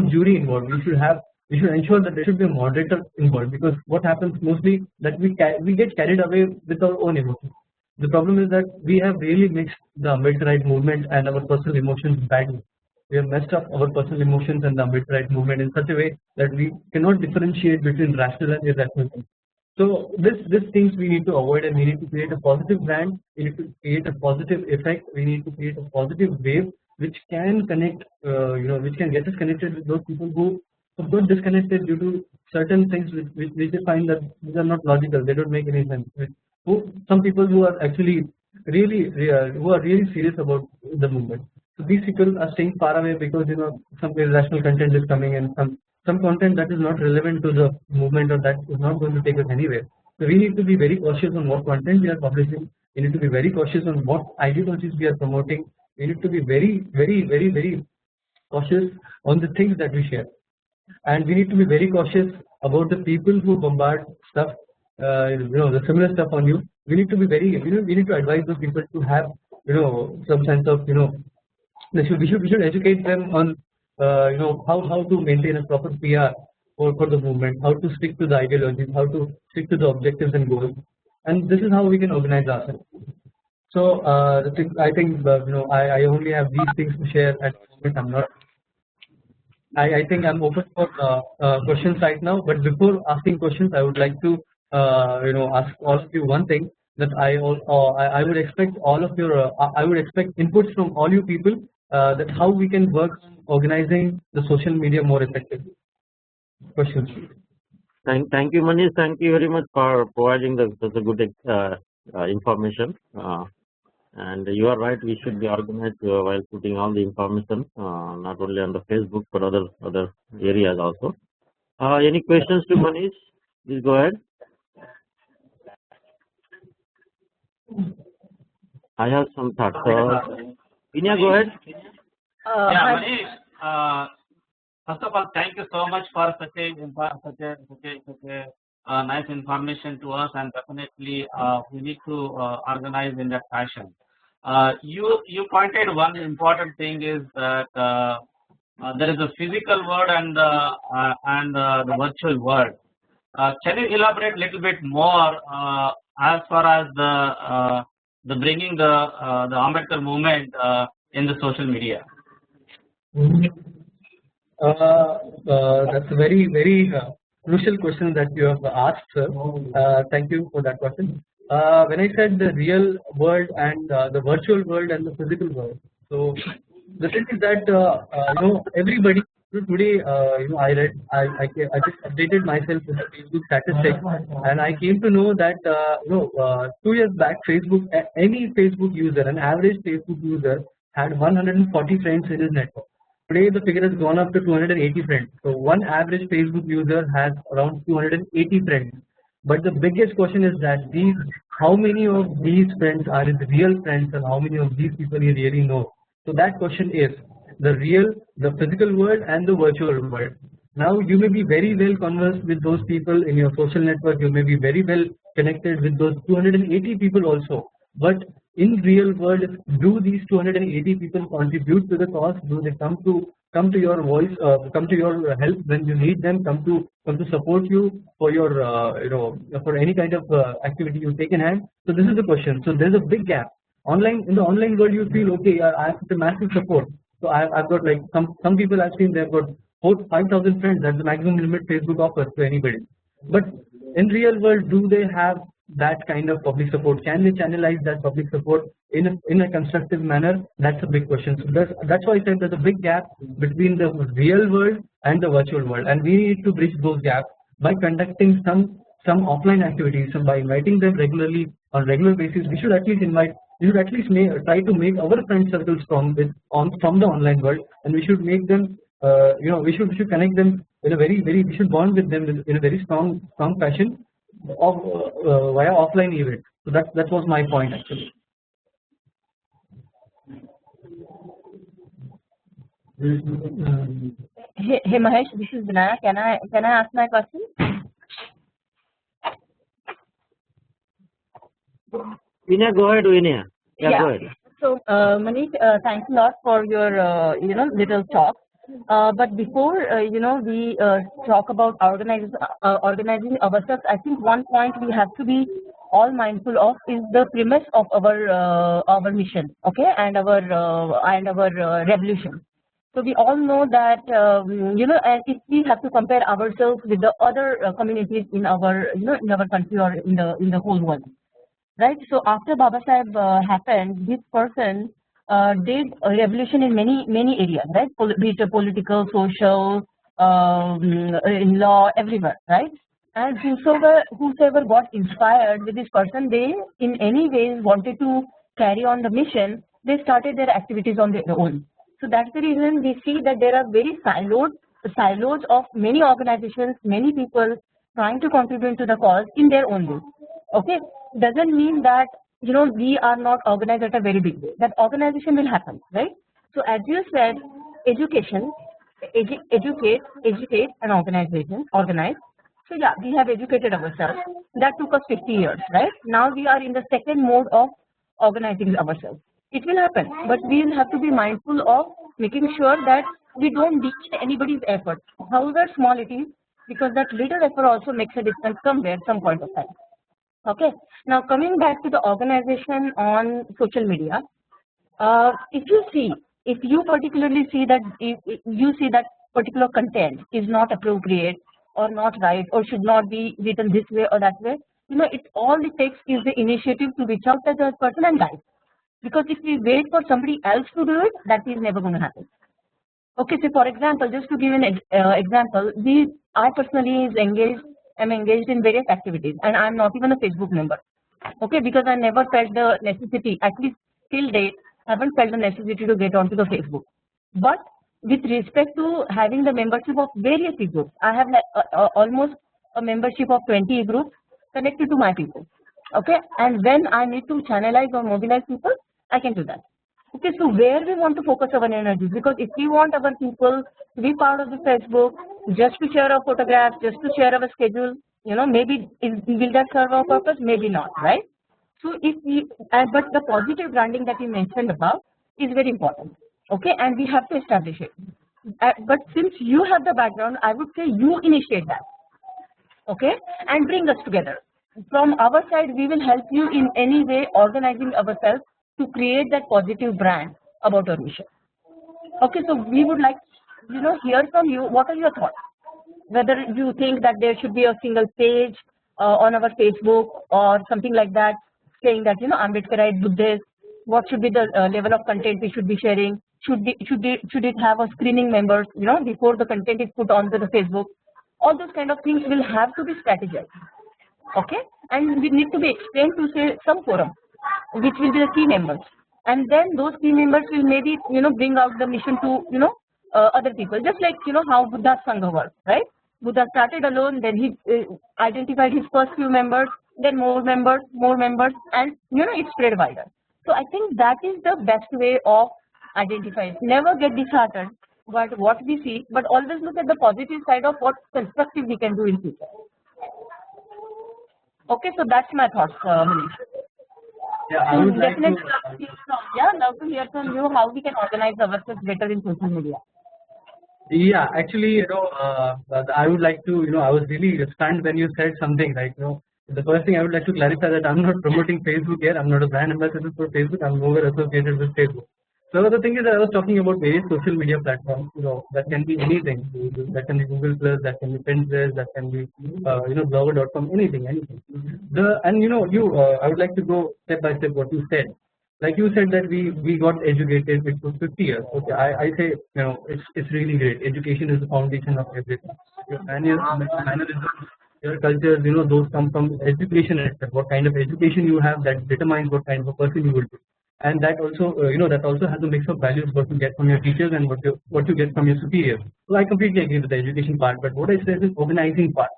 Speaker 7: jury involved. We should ensure that there should be a moderator involved, because what happens mostly, that we get carried away with our own emotions. The problem is that we have really mixed the Ambedkarite movement and our personal emotions badly. We have messed up our personal emotions and the Ambedkarite movement in such a way that we cannot differentiate between rational and irrational things. So these things we need to avoid, and we need to create a positive brand. We need to create a positive effect. We need to create a positive wave which can connect, which can get us connected with those people who got disconnected due to certain things which they find that these are not logical. They don't make any sense. Some people who are actually really serious about the movement. So these people are staying far away because some irrational content is coming, and some content that is not relevant to the movement, or that is not going to take us anywhere. So we need to be very cautious on what content we are publishing. We need to be very cautious on what ideologies we are promoting. We need to be very cautious on the things that we share, and we need to be very cautious about the people who bombard stuff, the similar stuff on you. We need to be we need to advise those people to have some sense of we should educate them on how to maintain a proper PR for the movement, how to stick to the ideologies, how to stick to the objectives and goals, and this is how we can organize ourselves. So I think I only have these things to share at the moment. I think I'm open for questions right now, but before asking questions, I would like to ask all of you one thing, that I would expect all of your I would expect inputs from all you people, that how we can work on organizing the social media more effectively. Questions?
Speaker 1: Thank you, Manish. Thank you very much for providing such a good information. And you are right. We should be organized while putting all the information, not only on the Facebook but other areas also. Any questions to Manish? Please go ahead. I have some thoughts. Vinya, go ahead.
Speaker 8: Manish. First of all, thank you so much for such a nice information to us, and definitely we need to organize in that fashion. You pointed one important thing is that there is a physical world and the virtual world. Can you elaborate a little bit more as far as the bringing the Ambedkar movement in the social media?
Speaker 7: That's a very crucial question that you have asked, sir. Thank you for that question. When I said the real world and the virtual world and the physical world, so the thing is that everybody today, I just updated myself with the Facebook statistics, and I came to know that 2 years back, any Facebook user, an average Facebook user, had 140 friends in his network. Today, the figure has gone up to 280 friends. So one average Facebook user has around 280 friends. But the biggest question is that how many of these friends are his real friends, and how many of these people he really knows? So that question is the physical world and the virtual world. Now you may be very well conversed with those people in your social network. You may be very well connected with those 280 people also. But in real world, do these 280 people contribute to the cause? Do they come to your voice, come to your help when you need them, come to support you for your for any kind of activity you take in hand? So this is the question. So there's a big gap. In the online world, you feel okay. I have a massive support. So I've got like some people I've seen, they've got 5,000 friends. That's the maximum limit Facebook offers to anybody. But in real world, do they have that kind of public support? Can they channelize that public support in a constructive manner? That's a big question. So that's why I said there's a big gap between the real world and the virtual world, and we need to bridge those gaps by conducting some offline activities, and by inviting them regularly on regular basis. We should at least try to make our friend circles from the online world, and we should make them we should connect them in a we should bond with them in a very strong fashion via offline event. So that was my point actually.
Speaker 4: Hey Mahesh, this is Vinaya. Can I ask my question?
Speaker 1: Vinya, go ahead, Vinya. Yeah, go ahead.
Speaker 4: So Manish, thanks a lot for your little talk. But before we talk about organizing ourselves, I think one point we have to be all mindful of is the premise of our mission, okay, and our revolution. So we all know that and if we have to compare ourselves with the other communities in our in our country or in the whole world, right? So after Baba Saheb happened, this person did a revolution in many areas, right? Be it political, social, in law, everywhere, right? And whosoever got inspired with this person, they in any ways wanted to carry on the mission. They started their activities on their own. So that's the reason we see that there are very silos of many organizations, many people trying to contribute to the cause in their own way. Okay, doesn't mean that we are not organized at a very big way. That organization will happen, right? So as you said, education, educate, and organize. So yeah, we have educated ourselves. That took us 50 years, right? Now we are in the second mode of organizing ourselves. It will happen, but we will have to be mindful of making sure that we don't ditch anybody's effort, however small it is, because that little effort also makes a difference somewhere, some point of time. Okay, now coming back to the organization on social media, if you particularly see that if you see that particular content is not appropriate or not right or should not be written this way or that way, all it takes is the initiative to reach out to the person and guide. Because if we wait for somebody else to do it, that is never going to happen. Okay, so for example, just to give an example, I personally is engaged am engaged in various activities, and I'm not even a Facebook member. Okay, because I never felt the necessity, at least till date, I haven't felt the necessity to get onto the Facebook. But with respect to having the membership of various e-groups, I have almost a membership of 20 e-groups connected to my people. Okay, and when I need to channelize or mobilize people, I can do that. Okay, so where we want to focus our energies, because if we want our people to be part of the Facebook, just to share our photographs, just to share our schedule, maybe will that serve our purpose? Maybe not, right? So if we, but the positive branding that you mentioned about is very important. Okay, and we have to establish it. But since you have the background, I would say you initiate that. Okay, and bring us together. From our side, we will help you in any way organizing ourselves to create that positive brand about our mission. Okay, so we would like, hear from you. What are your thoughts? Whether you think that there should be a single page on our Facebook or something like that, saying that Ambedkarite Buddhist. What should be the level of content we should be sharing? Should it have a screening members? Before the content is put onto the Facebook. All those kind of things will have to be strategized. Okay, and we need to be explained to say some forum, which will be the key members, and then those key members will maybe bring out the mission to other people, just like how Buddha's Sangha works, right? Buddha started alone, then he identified his first few members, then more members, and it spread wider. So I think that is the best way of identifying. Never get disheartened but what we see, but always look at the positive side of what constructive we can do in future. Okay, so that's my thoughts, Manish.
Speaker 7: Yeah, I would like to.
Speaker 4: Love to hear from you how we can organize ourselves better in social media.
Speaker 7: Yeah, actually, I would like to, I was really stunned when you said something like, the first thing I would like to clarify that I'm not promoting Facebook here. I'm not a brand ambassador for Facebook. I'm nowhere associated with Facebook. So the thing is, I was talking about various social media platforms. That can be anything. That can be Google Plus. That can be Pinterest. That can be, Blogger.com. Anything. I would like to go step by step what you said. Like you said that we got educated, which was 50 years. Okay, I say it's really great. Education is the foundation of everything. Your mannerisms, your cultures, those come from education itself. What kind of education you have, that determines what kind of a person you will be. And that also, that also has a mix of values, what you get from your teachers and what you get from your superiors. So I completely agree with the education part. But what I said is organizing part.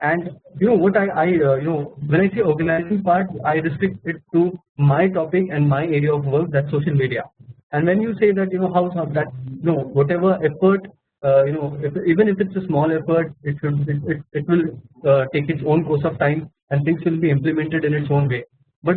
Speaker 7: And what when I say organizing part, I restrict it to my topic and my area of work, that's social media. And when you say that how that whatever effort, even if it's a small effort, it will take its own course of time and things will be implemented in its own way. But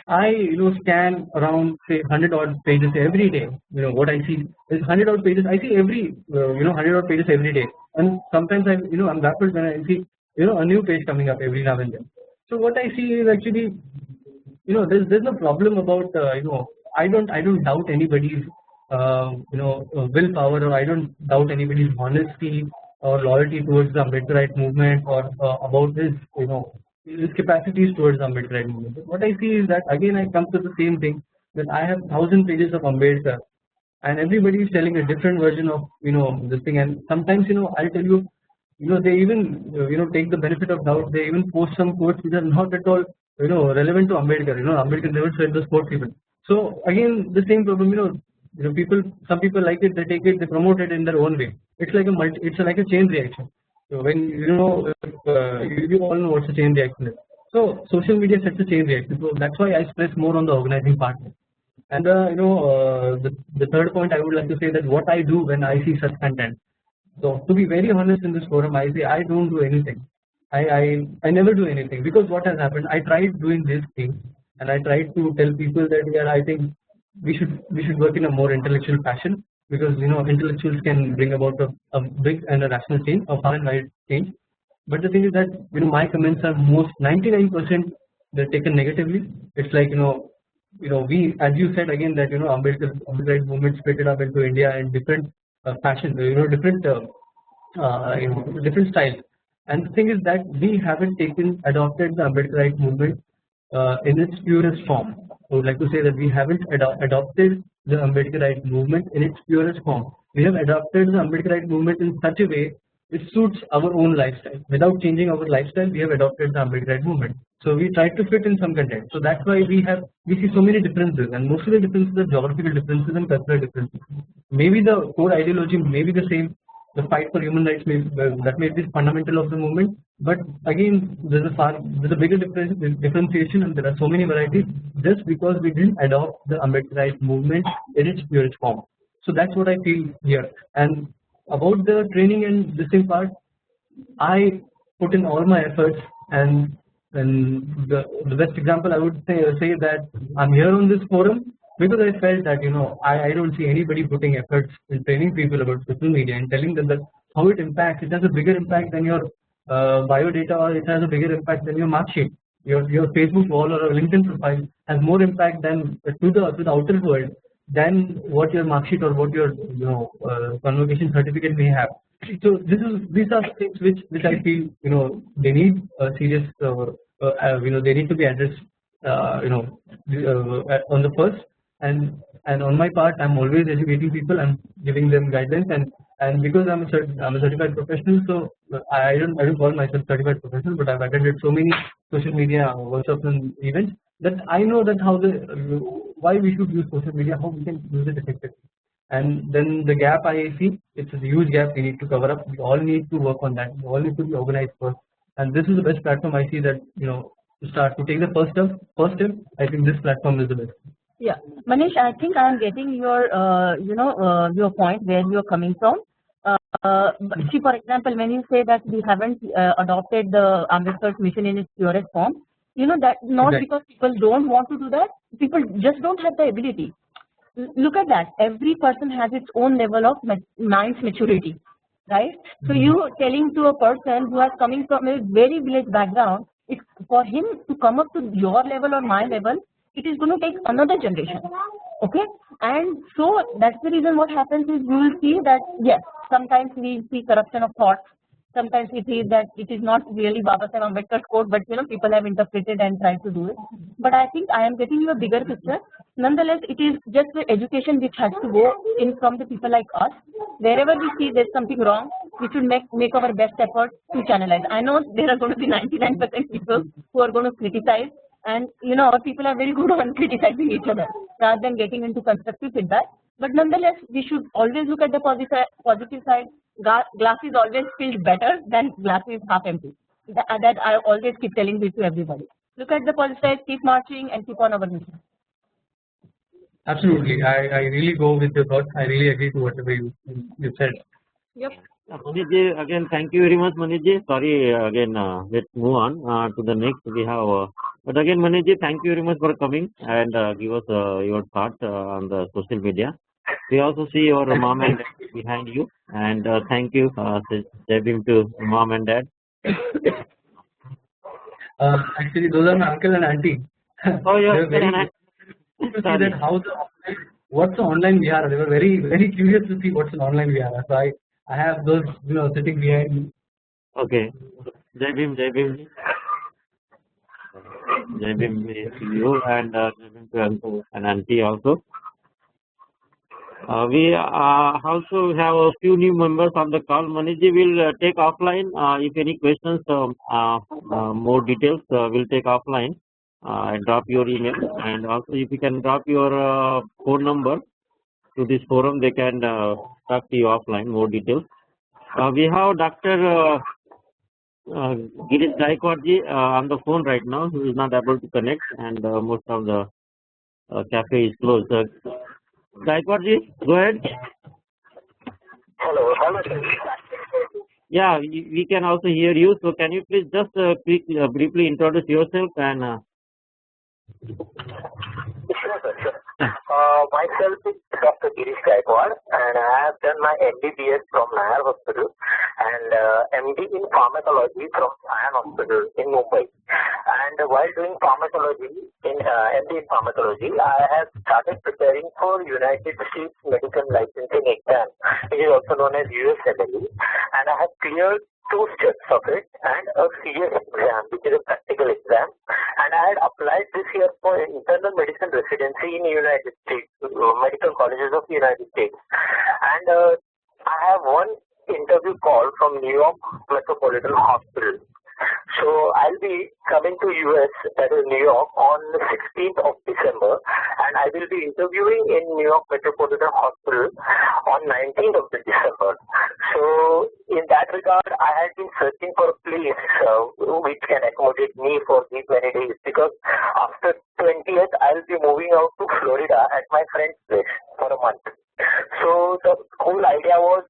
Speaker 7: I scan around say 100 odd pages every day. What I see is 100 odd pages. I see every 100 odd pages every day, and sometimes I'm baffled when I see a new page coming up every now and then. So what I see is actually there's no problem about I don't doubt anybody's willpower, or I don't doubt anybody's honesty or loyalty towards the Ambedkarite movement, or about his capacities towards the Ambedkarite movement. But what I see is that again I come to the same thing, that I have 1,000 pages of Ambedkar, and everybody is telling a different version of this thing. And sometimes I'll tell you, they even take the benefit of doubt. They even post some quotes which are not at all relevant to Ambedkar. Ambedkar never said the sport people. So again the same problem. Some people like it, they take it, they promote it in their own way. It's like a chain reaction. So when you all know what's a chain reaction is. So social media sets a chain reaction. So that's why I stress more on the organizing part. And the third point I would like to say that what I do when I see such content. So to be very honest in this forum, I say I don't do anything. I never do anything, because what has happened, I tried doing this thing and I tried to tell people that I think we should work in a more intellectual fashion, because intellectuals can bring about a big and a rational change, a far and wide change. But the thing is that my comments are most 99% they're taken negatively. It's like we, as you said again, that Ambedkar movement split it up into India in different fashion, different styles. And the thing is that we haven't adopted the Ambedkarite movement in its purest form. I would like to say that we haven't adopted the Ambedkarite movement in its purest form. We have adopted the Ambedkarite movement in such a way it suits our own lifestyle. Without changing our lifestyle, we have adopted the Ambedkarite movement. So we try to fit in some content. So that's why we see so many differences, and most of the differences are geographical differences and cultural differences. Maybe the core ideology may be the same. The fight for human rights that may be fundamental of the movement, but again there's a bigger differentiation, and there are so many varieties just because we didn't adopt the Ambedkarite movement in its purest form. So that's what I feel here. And about the training and this thing part, I put in all my efforts, and the best example I would say that I'm here on this forum because I felt that I don't see anybody putting efforts in training people about social media and telling them that how it impacts. It has a bigger impact than your bio data, or it has a bigger impact than your mark sheet. Your Facebook wall or a LinkedIn profile has more impact than to the outer world than what your mark sheet or what your convocation certificate may have. So these are things which I feel they need a serious they need to be addressed on the first, and on my part I'm always educating people. I'm giving them guidelines, and because I'm a certified professional, so I don't call myself certified professional, but I've attended so many social media workshops and events that I know that why we should use social media, how we can use it effectively. And then the gap I see, it's a huge gap we need to cover up. We all need to work on that. We all need to be organized first. And this is the best platform I see that to start to take the first step. I think this platform is the best.
Speaker 4: Yeah, Manish, I think I am getting your your point where you are coming from. See, for example, when you say that we haven't adopted the Ambedkar's mission in its purest form, that not
Speaker 7: Exactly.
Speaker 4: because people don't want to do that, people just don't have the ability. Look at that. Every person has its own level of mind's maturity, right? So you telling to a person who is coming from a very village background, it's for him to come up to your level or my level, it is going to take another generation. Okay, and so that's the reason what happens is you will see that yes, sometimes we see corruption of thoughts. Sometimes we see that it is not really Baba Saheb Ambedkar's quote, but people have interpreted and tried to do it. But I think I am getting you a bigger picture. Nonetheless, it is just the education which has to go in from the people like us. Wherever we see there's something wrong, we should make our best effort to channelize. I know there are going to be 99% people who are going to criticize, and our people are very good on criticizing each other rather than getting into constructive feedback. But nonetheless, we should always look at the positive side. Glass is always filled better than glass is half empty. That I always keep telling this to everybody. Look at the positive side, keep marching, and keep on our mission.
Speaker 7: Absolutely, I really go with your thoughts. I really agree to whatever you said.
Speaker 4: Yep.
Speaker 1: Manishji, again, thank you very much, Manishji. Sorry, again, let's move on to the next. We have, but again, Manishji, thank you very much for coming and give us your thoughts on the social media. We also see your mom and dad behind you, and thank you, Jai Bhim to mom and dad.
Speaker 7: Actually, those are my uncle and auntie.
Speaker 1: Oh, yeah.
Speaker 7: They were very to see that what's the online Vihara. They were very, very curious to see what's an online Vihara. So I have those sitting behind me.
Speaker 1: Okay. Jai Bhim, Jai Bhim. Jai Bhim to you, and Jai Bhim to uncle and auntie also. We also have a few new members on the call. Manishji will take offline. If any questions, more details, we'll take offline. And drop your email, and also if you can drop your phone number to this forum, they can talk to you offline, more details. We have Dr. Girish Gaikwadji on the phone right now, who is not able to connect, and most of the cafe is closed. Gaikwadji, go ahead.
Speaker 9: Hello.
Speaker 1: Yeah, we can also hear you. So can you please just briefly introduce yourself and
Speaker 9: Sure, sir. Myself is Dr. Girish Gaikwad, and I have done my MBBS from Nayar Hospital and MD in Pharmacology from Sion Hospital in Mumbai. And while doing pharmacology, MD in Pharmacology, I have started preparing for United States Medical Licensing Exam, which is also known as USMLE, and I have cleared 2 steps of it and a serious exam, which is a practical exam. And I had applied this year for internal medicine residency in United States, medical colleges of the United States. And I have won in interview call from New York Metropolitan Hospital. So I'll be coming to US, that is New York, on the 16th of December, and I will be interviewing in New York Metropolitan Hospital on 19th of December. So in that regard, I had been searching for a place which can accommodate me for these many days, because after 20th, I'll be moving out to Florida at my friend's place for a month. So the whole idea was,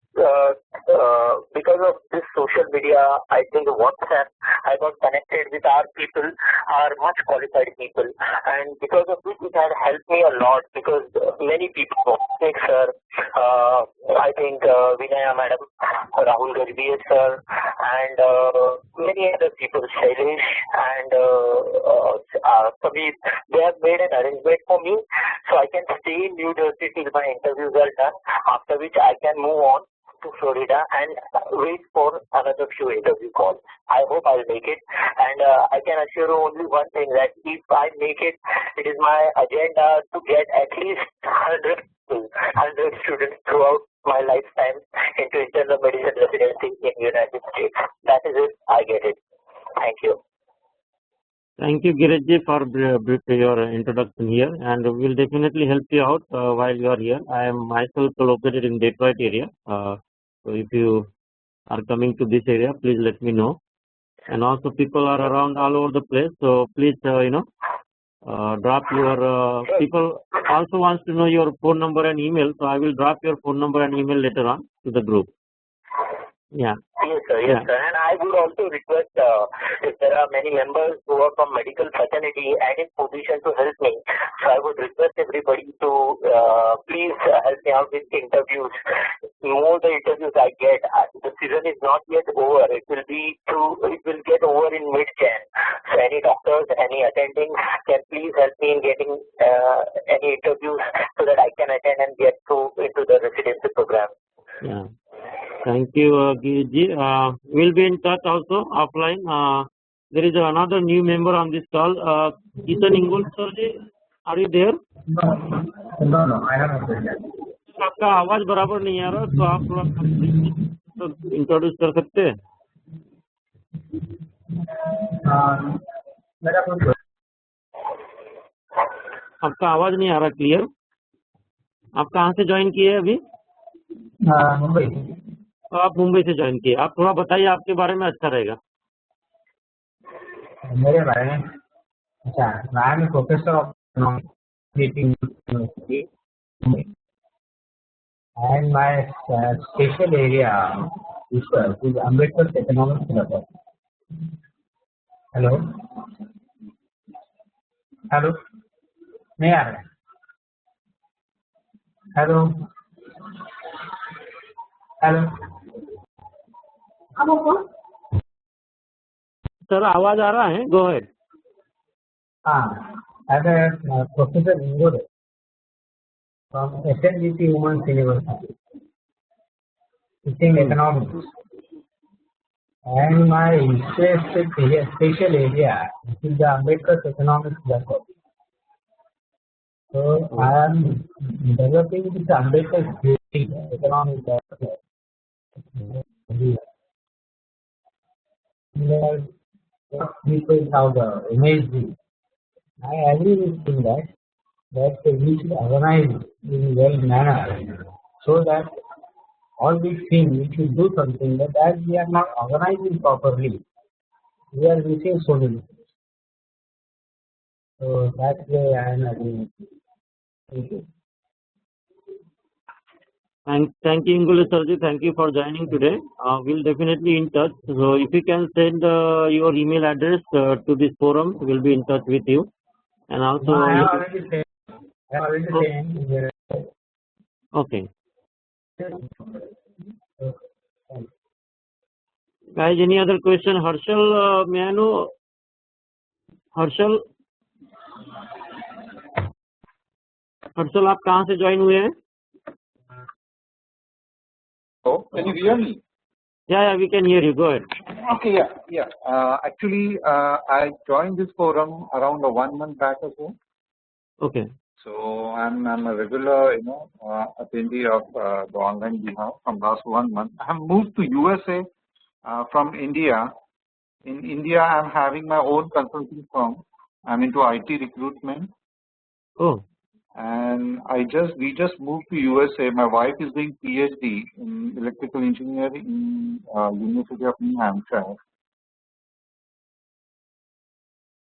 Speaker 9: because of this social media, I think WhatsApp, I got connected with our people, our much qualified people, and because of this, it had helped me a lot, because many people, like sir, I think Vinaya madam, Rahul Garbiya sir, and many other people, Shailesh and Sabir, they have made an arrangement for me, so I can stay in New Jersey till my interviews are done, after which I can move on to Florida and wait for another few interview calls. I hope I'll make it, and I can assure you only one thing, that if I make it, it is my agenda to get at least 100 students throughout my lifetime into internal medicine residency in United States. That is it. I get it. Thank you.
Speaker 1: Thank you, Giriji, for your introduction here, and we will definitely help you out while you are here. I am myself located in Detroit area, so if you are coming to this area, please let me know. And also, people are around all over the place, so please, drop your. People also wants to know your phone number and email, so I will drop your phone number and email later on to the group. Yeah.
Speaker 9: Yes, sir. Yes, sir. And I would also request, if there are many members who are from medical fraternity and in position to help me, so I would request everybody to please help me out with interviews. The more the interviews I get, the season is not yet over. It will get over in mid-Jan. So any doctors, any attending can please help me in getting any interviews so that I can attend and get into the residency program.
Speaker 1: Yeah. Thank you, Giriji. We'll be in touch also offline. There is another new member on this call. Ethan Ingul, sir, are you there?
Speaker 5: No, I have not been there.
Speaker 1: आपका आवाज बराबर नहीं आ रहा, तो आप थोड़ा introduce कर सकते हैं? आपका आवाज नहीं आ रहा क्लियर. आप कहाँ से ज्वाइन किए अभी?
Speaker 5: मुंबई.
Speaker 1: तो आप मुंबई से ज्वाइन किए. आप थोड़ा बताइए आपके बारे में, अच्छा रहेगा.
Speaker 5: मेरे बारे में, अच्छा, आई am professor of university and my special area is Ambedkar's economic syllabus. Hello, नहीं आ रहा है. हेलो.
Speaker 1: सर आवाज आ रहा है? Go ahead.
Speaker 5: I am professor Ingole from SNGT Women's University, teaching economics, and my special area is the Ambedkar's economics syllabus. So I am developing this Ambedkar's economics syllabus. People have the image. I agree with that we should organize in well manner, so that all these things we should do something, but as we are not organizing properly, we are missing so many things. So that's why I am agreeing. Thank you.
Speaker 1: Thank you, Ingul Sarji. Thank you for joining today. We'll definitely in touch. So if you can send your email address to this forum, we'll be in touch with you. And also,
Speaker 5: I have already said.
Speaker 1: Okay. Guys, any other question? Harshal, may I know? Harshal, आप कहाँ से join हुए हैं?
Speaker 10: Oh, can you hear me?
Speaker 1: Yeah, we can hear you. Go ahead.
Speaker 10: Okay, yeah. Actually, I joined this forum around 1 month back or so.
Speaker 1: Okay.
Speaker 10: So I'm a regular, attendee of the online Vihara from last 1 month. I have moved to USA from India. In India, I'm having my own consulting firm. I'm into IT recruitment.
Speaker 1: Oh.
Speaker 10: And we just moved to USA. My wife is doing PhD in electrical engineering in University of New Hampshire.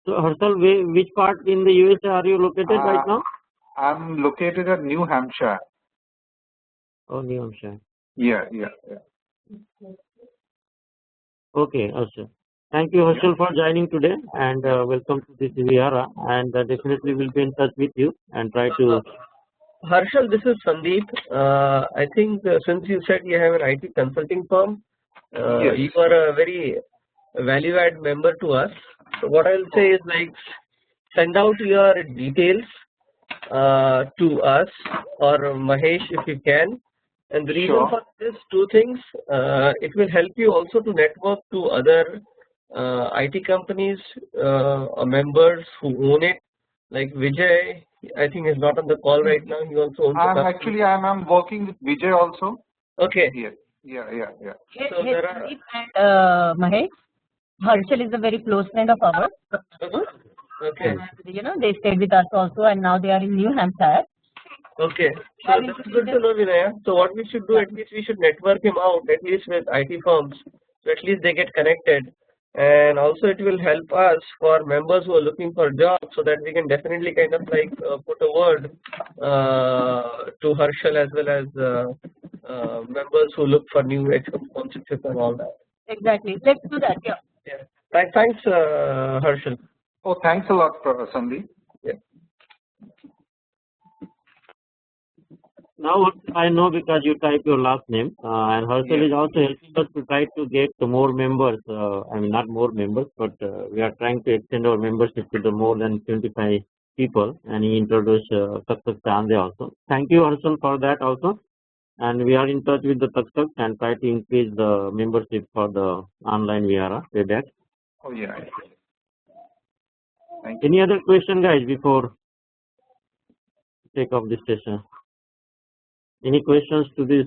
Speaker 1: So Harshal, which part in the USA are you located right now?
Speaker 10: I'm located at New Hampshire.
Speaker 1: Oh, New Hampshire.
Speaker 10: Yeah.
Speaker 1: Okay, Harshal. Thank you, Harshal, for joining today, and welcome to this Vihara. And definitely we'll be in touch with you and try to.
Speaker 3: Harshal, this is Sandeep. I think since you said you have an IT consulting firm,
Speaker 10: Yes.
Speaker 3: you are a very value-add member to us. So what I'll say is send out your details to us or Mahesh if you can. And the reason for this, two things, it will help you also to network to other IT companies or members who own it. Like Vijay, I think is not on the call right now. He also owns
Speaker 10: I'm working with Vijay also.
Speaker 3: Okay.
Speaker 10: Yeah.
Speaker 3: So there are.
Speaker 4: And Mahesh, Harshal is a very close friend of ours.
Speaker 3: Okay.
Speaker 4: And, they stayed with us also, and now they are in New Hampshire.
Speaker 3: Okay. So that's good to know, Vinaya. So what we should do, at least we should network him out, at least with IT firms. So at least they get connected. And also it will help us for members who are looking for jobs, so that we can definitely kind of put a word to Harshal as well as members who look for new sponsorship and all that.
Speaker 4: Exactly. Let's do that. Yeah.
Speaker 3: Thanks, Harshal.
Speaker 10: Oh, thanks a lot, Sandeep.
Speaker 3: Yeah.
Speaker 1: Now I know because you type your last name, and Harshal is also helping us to try to get more members. I mean, not more members, but we are trying to extend our membership to the more than 25 people. And he introduced Taktak Chande also. Thank you, Harshal, for that also. And we are in touch with the Taktak and try to increase the membership for the online Vihara payback.
Speaker 10: Oh yeah.
Speaker 1: Any other question, guys, before take off this session? Any questions to this?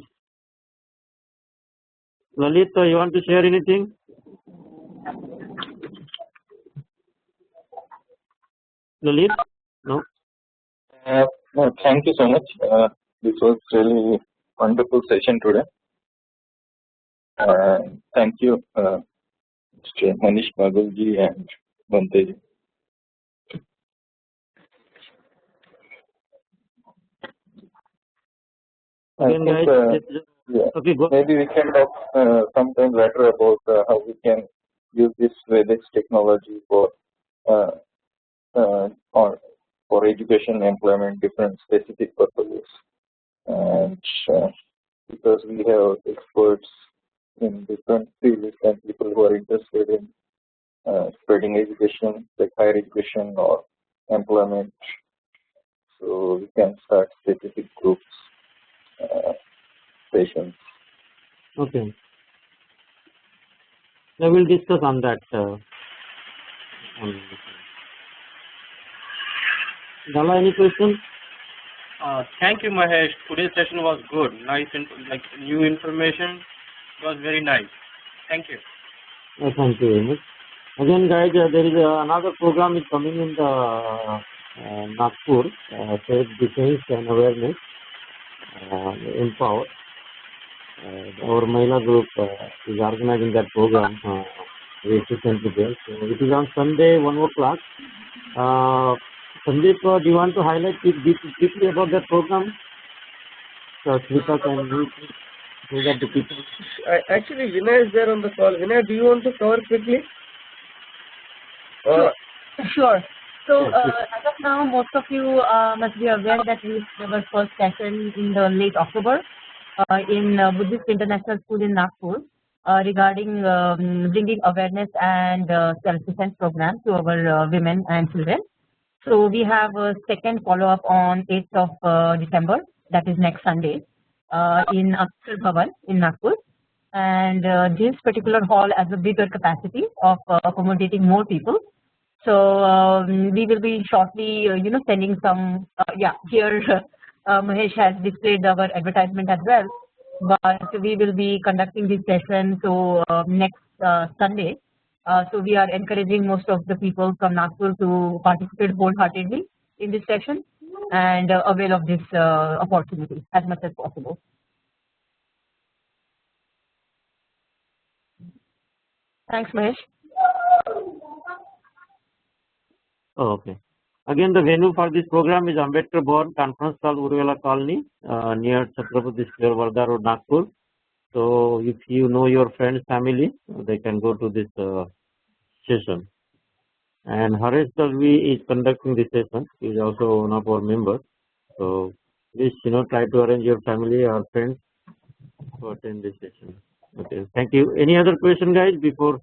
Speaker 1: Lalit, you want to share anything? Lalit? No?
Speaker 11: No, thank you so much. This was really wonderful session today. Thank you, Mr. Manish Bhagalji and Banteji.
Speaker 1: Again, guys, okay, go.
Speaker 11: Maybe we can talk sometime later about how we can use this Vedic technology for education, employment, different specific purposes, and because we have experts in different fields and people who are interested in spreading education, like higher education or employment, so we can start specific groups. Sessions.
Speaker 1: Okay. Now we'll discuss on that. Dala, any question?
Speaker 12: Thank you, Mahesh. Today's session was good. Nice, new information. It was very nice. Thank you.
Speaker 1: Thank you very much. Again, guys, there is another program is coming in the Nagpur, self-defense and awareness, Empower. Our Mahila group is organizing that program recently there. So it is on Sunday, 1 o'clock. Sandeep, do you want to highlight quickly about that program? So Smita can do that to people.
Speaker 3: Actually, Vinay is there on the call. Vinay, do you want to cover quickly?
Speaker 4: Sure. So as of now, most of you must be aware that we had our first session in the late October in Buddhist International School in Nagpur regarding bringing awareness and self-defense program to our women and children. So we have a second follow-up on 8th of December, that is next Sunday, in Akshar Bhavan in Nagpur. And this particular hall has a bigger capacity of accommodating more people. So we will be shortly, sending some. Yeah, here Mahesh has displayed our advertisement as well. But we will be conducting this session so next Sunday. So we are encouraging most of the people from Nagpur to participate wholeheartedly in this session and avail of this opportunity as much as possible. Thanks, Mahesh.
Speaker 1: Oh, okay. Again, the venue for this program is Ambedkar Bhavan Conference Hall, Uruvela Colony, near Chhatrapati Square, Wardha Road, Nagpur. So if you know your friends, family, they can go to this session. And Haresh Dalvi is conducting this session. He is also one of our members. So please, try to arrange your family or friends to attend this session. Okay, thank you. Any other question, guys, before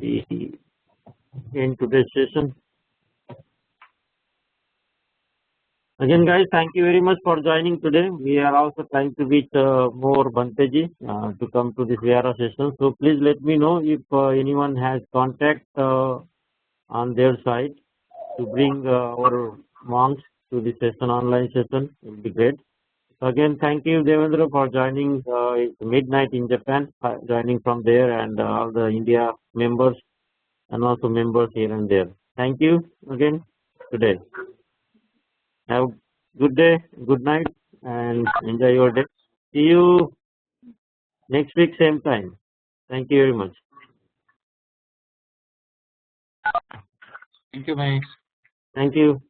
Speaker 1: we end today's session? Again, guys, thank you very much for joining today. We are also trying to reach more Banteji to come to this Vihara session. So please let me know if anyone has contact on their side to bring our monks to the session, online session. It will be great. So again, thank you, Devendra, for joining. It's midnight in Japan, joining from there, and all the India members and also members here and there. Thank you again today. Have a good day, good night, and enjoy your day. See you next week, same time. Thank you very much.
Speaker 7: Thank you, Mahesh.
Speaker 1: Thank you.